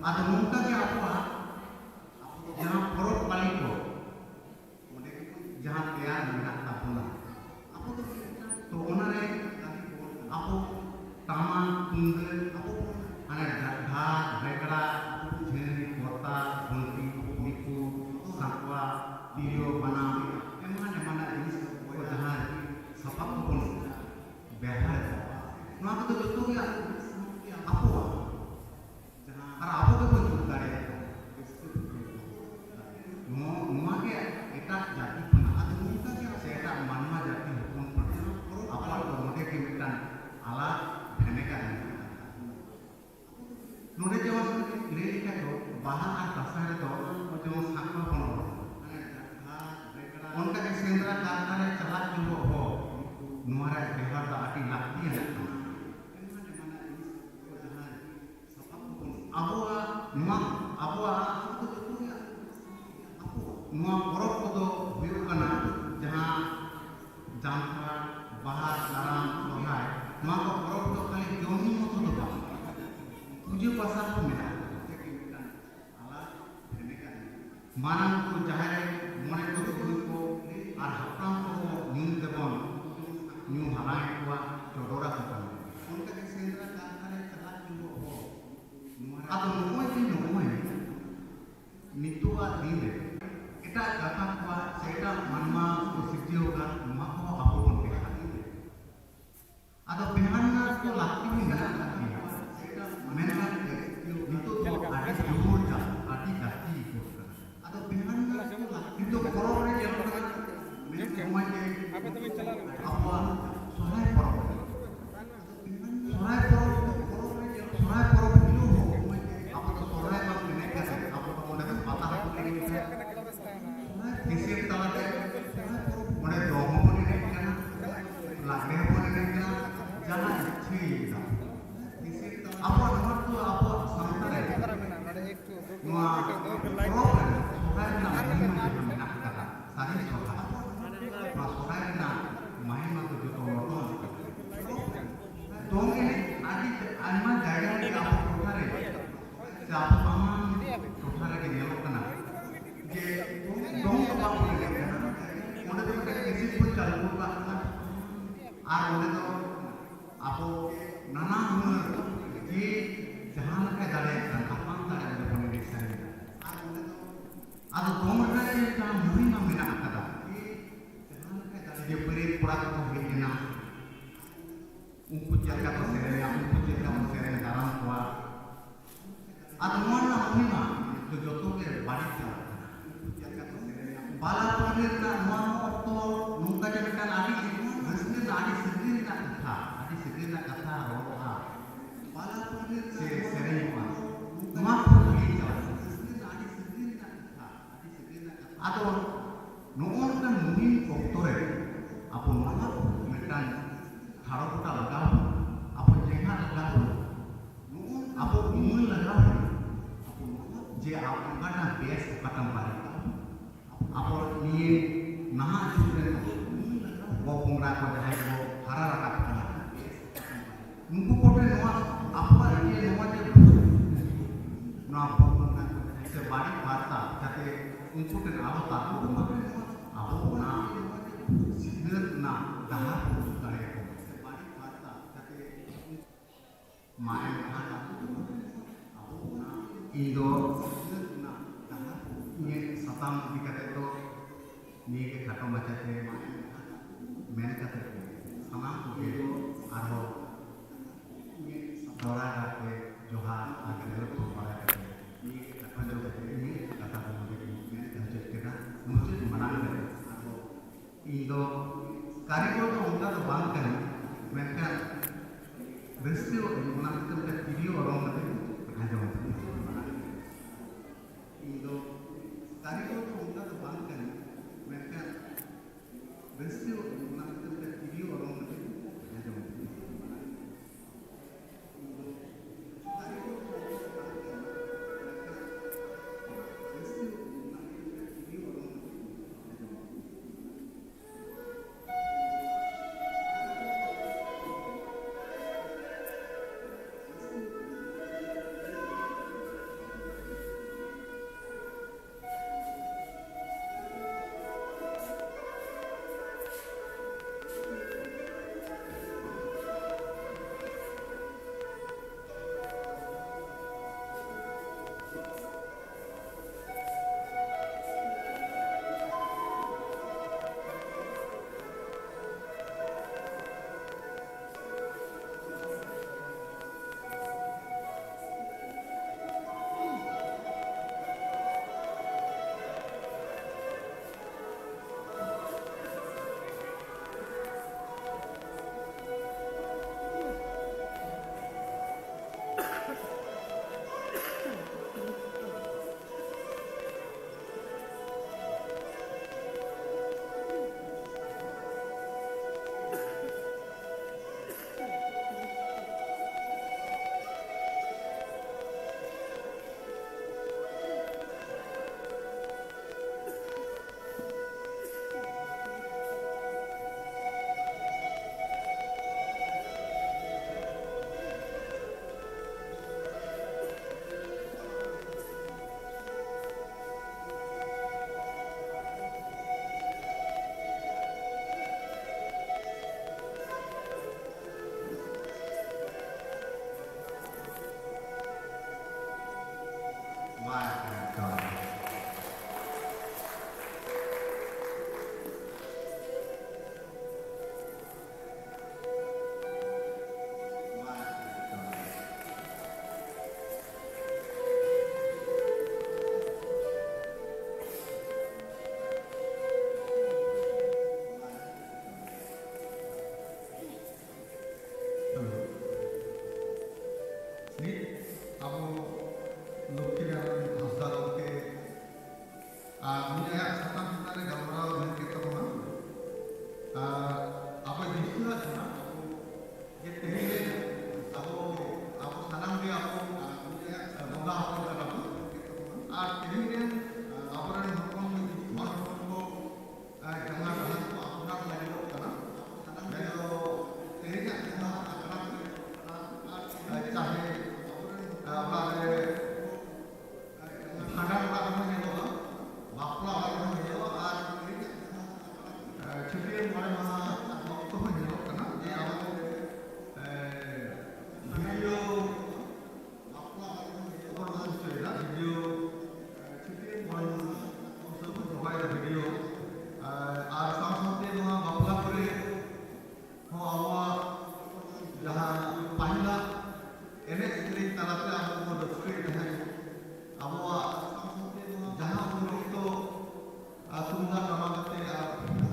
ada muka ke apa jangan perut paling ko jangan tiar nak tapuna apa tu onare apa taman tunggal apa ana gadha regara jeni kota bunti niku sakwa tiro banam emana jenis ko jahan sapap pun behar nua ko joto ya apa karena apa tu pun juga ada. Semua ke kita jadi penaat itu kita saya mana jadi hukum apa tu mereka kita alat mereka. Node jawab ini kita tu bahan dasar itu jawab sakwa pun. Onka kesendra karena celat juga ho. Nuara behar tak arti lakti ya. Nua porok kodo biru kana jahan joni moto do ba puja pasar ko mena ala ene kan marang ko jahare mone ko ko ar hapram ko nyum debon nyum halai ko jodora ko onka ke sendra kankare chala nyum ho ado noy ti noy nitua dile eta kata ko seta manma ko sitio ga ma ko apo on pe ado behanna ko lakti ni na seta menna nitu to ada jurja ati gati ko ado behanna ko lakti to korore jel kan men kumai apa teman jalan apa sorai poro dulu apa to sorai bang kene ka apa to mone ka patah ko lagi kisir talate mone domo ko ni kana lagre ko ni kana jalan chi kisir apa nomor tu apa samtare noa sorai na mena kata sari sorai sorai na main ma to joto moto dong ini adi anma jaya ni apa tothare se apa mama tothare ke nyelok kana je dong ko ba ko ni kana onde to ka kisi ko chalu ba ar onde to apo nana hunar je jahan ka dare kan apang dare onde ko ni sari ar onde to ado dong ka je ta muri ma mena kada je jahan ka dare je puri pura ko hina unku jaga to serenya unku jaga mo serenya daram kwa ado mona hunima to joto ke badi ta unku jaga to serenya bala padir na mona to nungka jaga kan adi resmi na adi sidri na katha ro ha bala padir se serenya ma ko hi ta resmi na adi sidri na katha ado nuon kan muhim oktore apo mona metan haro kita lagau, apa jengat lagau, apa umur lagau, je apa kata bias kata balik, apa ni nah juga, gua pengra kau dah itu hara rakat kena, nunggu kau tu nama apa dia nama je, nama pengra sebalik harta, jadi untuk tu apa tahu rumah, apa na sihat na dah main ada Indo ini satam dikata itu ini ke kata macam tu main kata sama itu arho dora kata Johan ada itu pada kata ini kata ini kata ini kata kita mesti menang arho Indo karyol tu udah tu bangkan mereka Resio orang itu kita video orang itu ada orang itu tadi itu orang itu bangkan mereka resio orang itu kita video orang itu ada orang itu tadi itu resio orang itu kita video orang itu चाहे हमारे भांडार का हम hello बापला वाला हम hello और छुट्टी वाले महा तो हम हेलो करना ये हमारे वीडियो बापला वाले हम हेलो और हम चलेगा वीडियो छुट्टी वाले सब प्रोवाइड वीडियो और साथ-साथ नवा बापला करे हो आवा जहां पहिला एने इतनी तालाते आपको दस्खत है आवा जहां हम लोग तो सुंदर समागते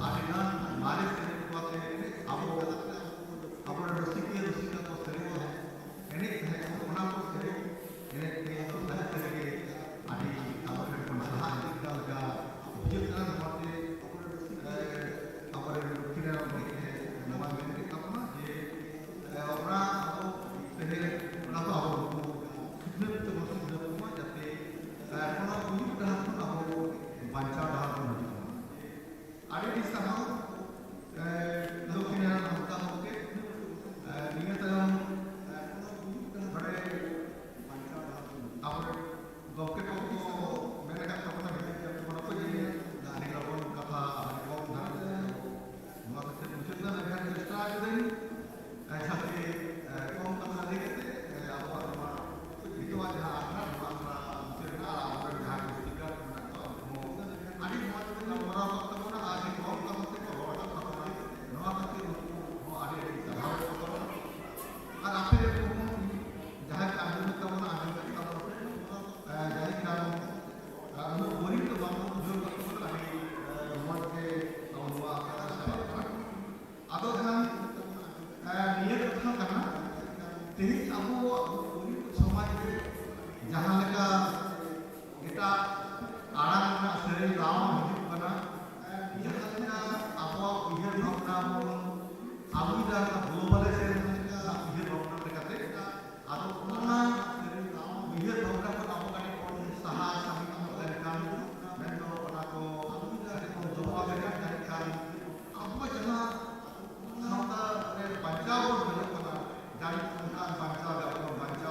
आदिना मारे से बाते आपको अपने रसिका तो सेरेगो है एने है उना को सेरे एने के तो सही तरीके आदि अपने मसला का विजय करते अपने किरा के नवा में अपना ये अपना तेरे उना तो आप कितने तो बस जब जाते अपना बुजुर्ग dah aku baca dah aku ada di sana loknya kita oke ini dalam pada apa oke kok mereka kapal ini mana pun jadi dari kawan kata kawan dari masa kecil dah mereka start dari sampai kawan kata lagi apa itu aja anak masa cerita orang dah tiga ada orang kata ada kawan kata orang kata nama kata ada di sana और आपसे जहाँ कानून का वो आगे का जहाँ कानून हम बोरिंग तो बात जो करते हैं अभी मत के हुआ आदो हम नियत था करना तेरी अब समाज जहाँ लगा kita आराम ना शरीर राम हिजू करना जहाँ लगा अब उधर भावना अब इधर globalisation atau mana dia program penampungan ekonomi usaha sambil melakukan dan kalau aku dari mencoba dengan apa jangan sampai baca pun dari penggunaan baca dan baca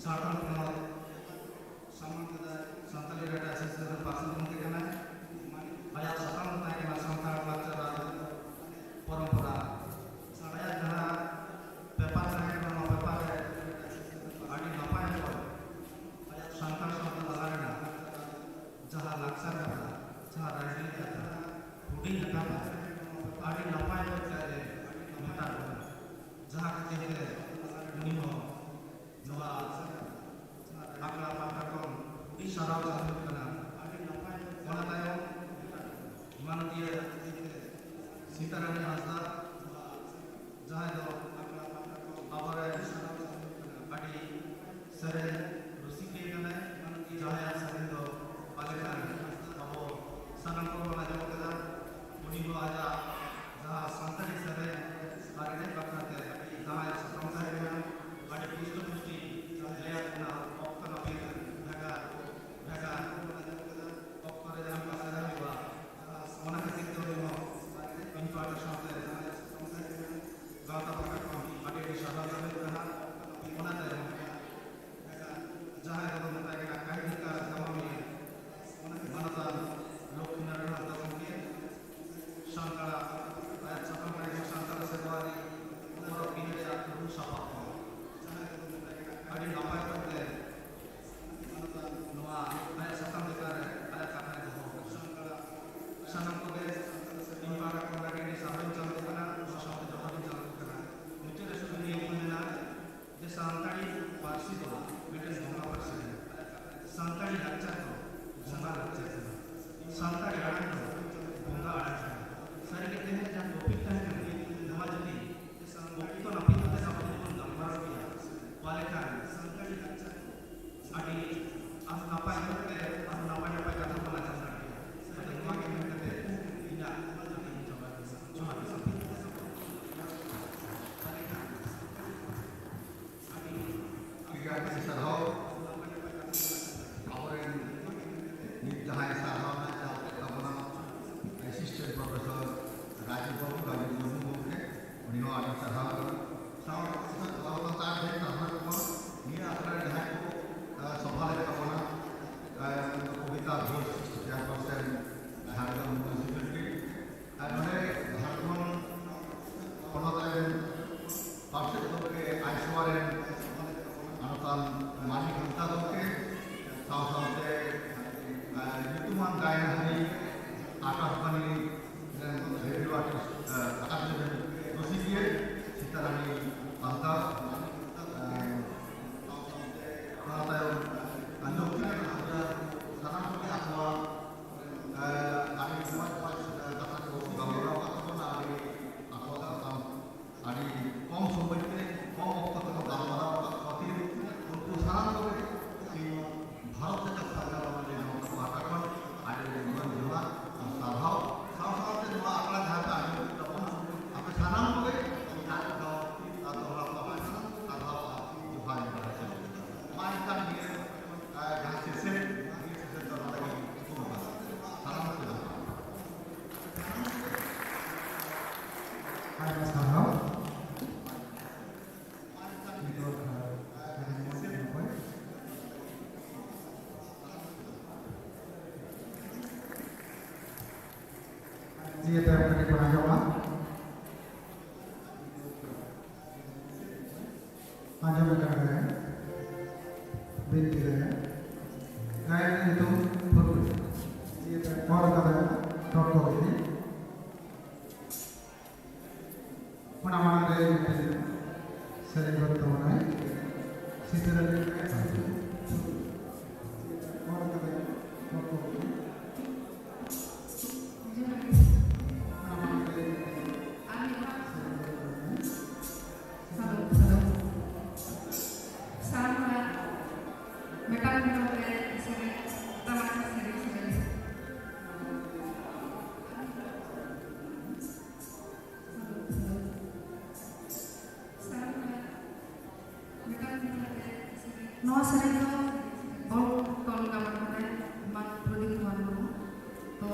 Jharkhand ᱯᱚᱱᱚᱛ ᱥᱟᱢᱟᱝ ᱠᱮᱫᱟ ᱥᱟᱱᱛᱟᱲᱤ ᱨᱮ ᱮᱥᱮᱥᱤᱭᱮᱥᱚᱱ ᱯᱟᱨᱥᱚᱱ ᱜᱚᱢᱠᱮ ᱠᱟᱱᱟᱭ ᱟᱭᱟᱜ ᱥᱟᱛᱟᱢ ᱫᱚ ᱛᱟᱦᱮᱸ ᱠᱟᱱᱟ ᱥᱟᱱᱛᱟᱲ ᱞᱟᱠᱪᱟᱨ ᱟᱨ ᱯᱚᱨᱚᱢᱯᱚᱨᱟ ᱟᱭᱟᱜ ᱡᱟᱦᱟᱸ ᱯᱮᱯᱟᱨ ᱛᱟᱦᱮᱸ ᱠᱟᱱᱟ ᱚᱱᱟ ᱯᱮᱯᱟᱨ ᱨᱮ ᱟᱹᱰᱤ ᱱᱟᱯᱟᱭ ᱚᱠᱚᱡ ᱟᱭᱟᱜ ᱥᱟᱱᱛᱟᱲ ᱥᱟᱶᱛᱟ ᱛᱟᱞᱟ ᱨᱮᱱᱟᱜ ᱡᱟᱦᱟᱸ ᱞᱟᱠᱪᱟᱨ ᱠᱟᱛᱷᱟ ᱡᱟᱦᱟᱸ ᱨᱟᱡᱽᱱᱤᱛᱤ ᱠᱟᱛᱷᱟ ᱦᱩᱰᱤᱧ ᱠᱟᱛᱷᱟ ᱟᱹᱰᱤ ᱱᱟᱯᱟᱭ ᱚᱠᱚᱡ ᱢᱮᱛᱟᱜ ᱠᱟᱱᱟ ᱡᱟᱦᱟᱸ ᱠᱷᱟᱹᱛᱤᱨ ᱛᱮ उन्हीं नवा आगला पाता कौन उड़ी सारा चालू करना वाला तायो मानवीय सीताराम हासदा जहाँ दो आवारे अड़ी सरे रुसी के करना जहाँ सरे दो पालेकान अब सनम को वाला जो कदा उन्हीं को आजा जहाँ संतरी सरे आगे पकड़ते जहाँ संसार में ada pusti lihat na okta na pita naga okta re dalam pasar juga mana ketika dulu infrastruktur sampai gata pakai ada di sana ada mana ada jahai dalam mata kita kaya kita kami mana tak lok naran atau mungkin sangkala ayat sapang lagi sangkala sedari orang ini tidak perlu sapang अभी नपाय करते नवा आया सतम देकर आया करना है सनम को गए इन बार कोना के लिए साधन चालू करना और साथ में जवाब चालू करना मुझे रेस्टोरेंट में एक महीना जे सांताड़ी पारसी तो बेटे जोंगा पारसी है सांताड़ी लच्चा तो जोंगा लच्चा है सांताड़ी आड़न तो जोंगा आड़न है सारे कहते हैं जब टॉपिक है नवा जल्दी वक्त तो नपी तो जब अपन नंबर किया वाले का अड़ी अब नापाय करते अब नापाय कथा बोला चलता है अरे नवा के में कहते इना जो Tiga sarhau orang ni jahai sarhau na apna assistant professor Rajiv Babu ke unino ada sarhau sama kalau tak ada sarhau ko ni apna jahai ko सभाले अपना कविता घोष चेयरपर्सन झारखंड म्यूनिसिपैलिटी मैंने झारखंड पनोत पार्षद के आइसवार अनतान मानिक हंता के साथ युतुमान गायन हरी आकाशवाणी रेडियो आर्टिस्ट आकाशवाणी रसिकिए सीतारानी हंता tayo ano kita sana ko ako ari semua pas dapat ko gambar ako na ari ako ari kom sobat kom waktu ko gambar ako untuk saran ko si bharat ka sarkar wale no katakan ari bukan juga sarhau sarhau te dua akla dhata ari apa saran ko kita ko atau apa sarhau Tuhan Mainkan dia jangan sesat, terlalu lagi cuma salam saja. Hai Mas Harhau. Dia terkait dengan jawab. Anjam berkata. Binti saya, gayan itu berbeda. Orang kata dokter ini, mana gaya itu sering bertemu, setelah itu orang kata dokter ini, mana gaya नवा सरे तो बहुत कम काम करते हैं मान project वालों तो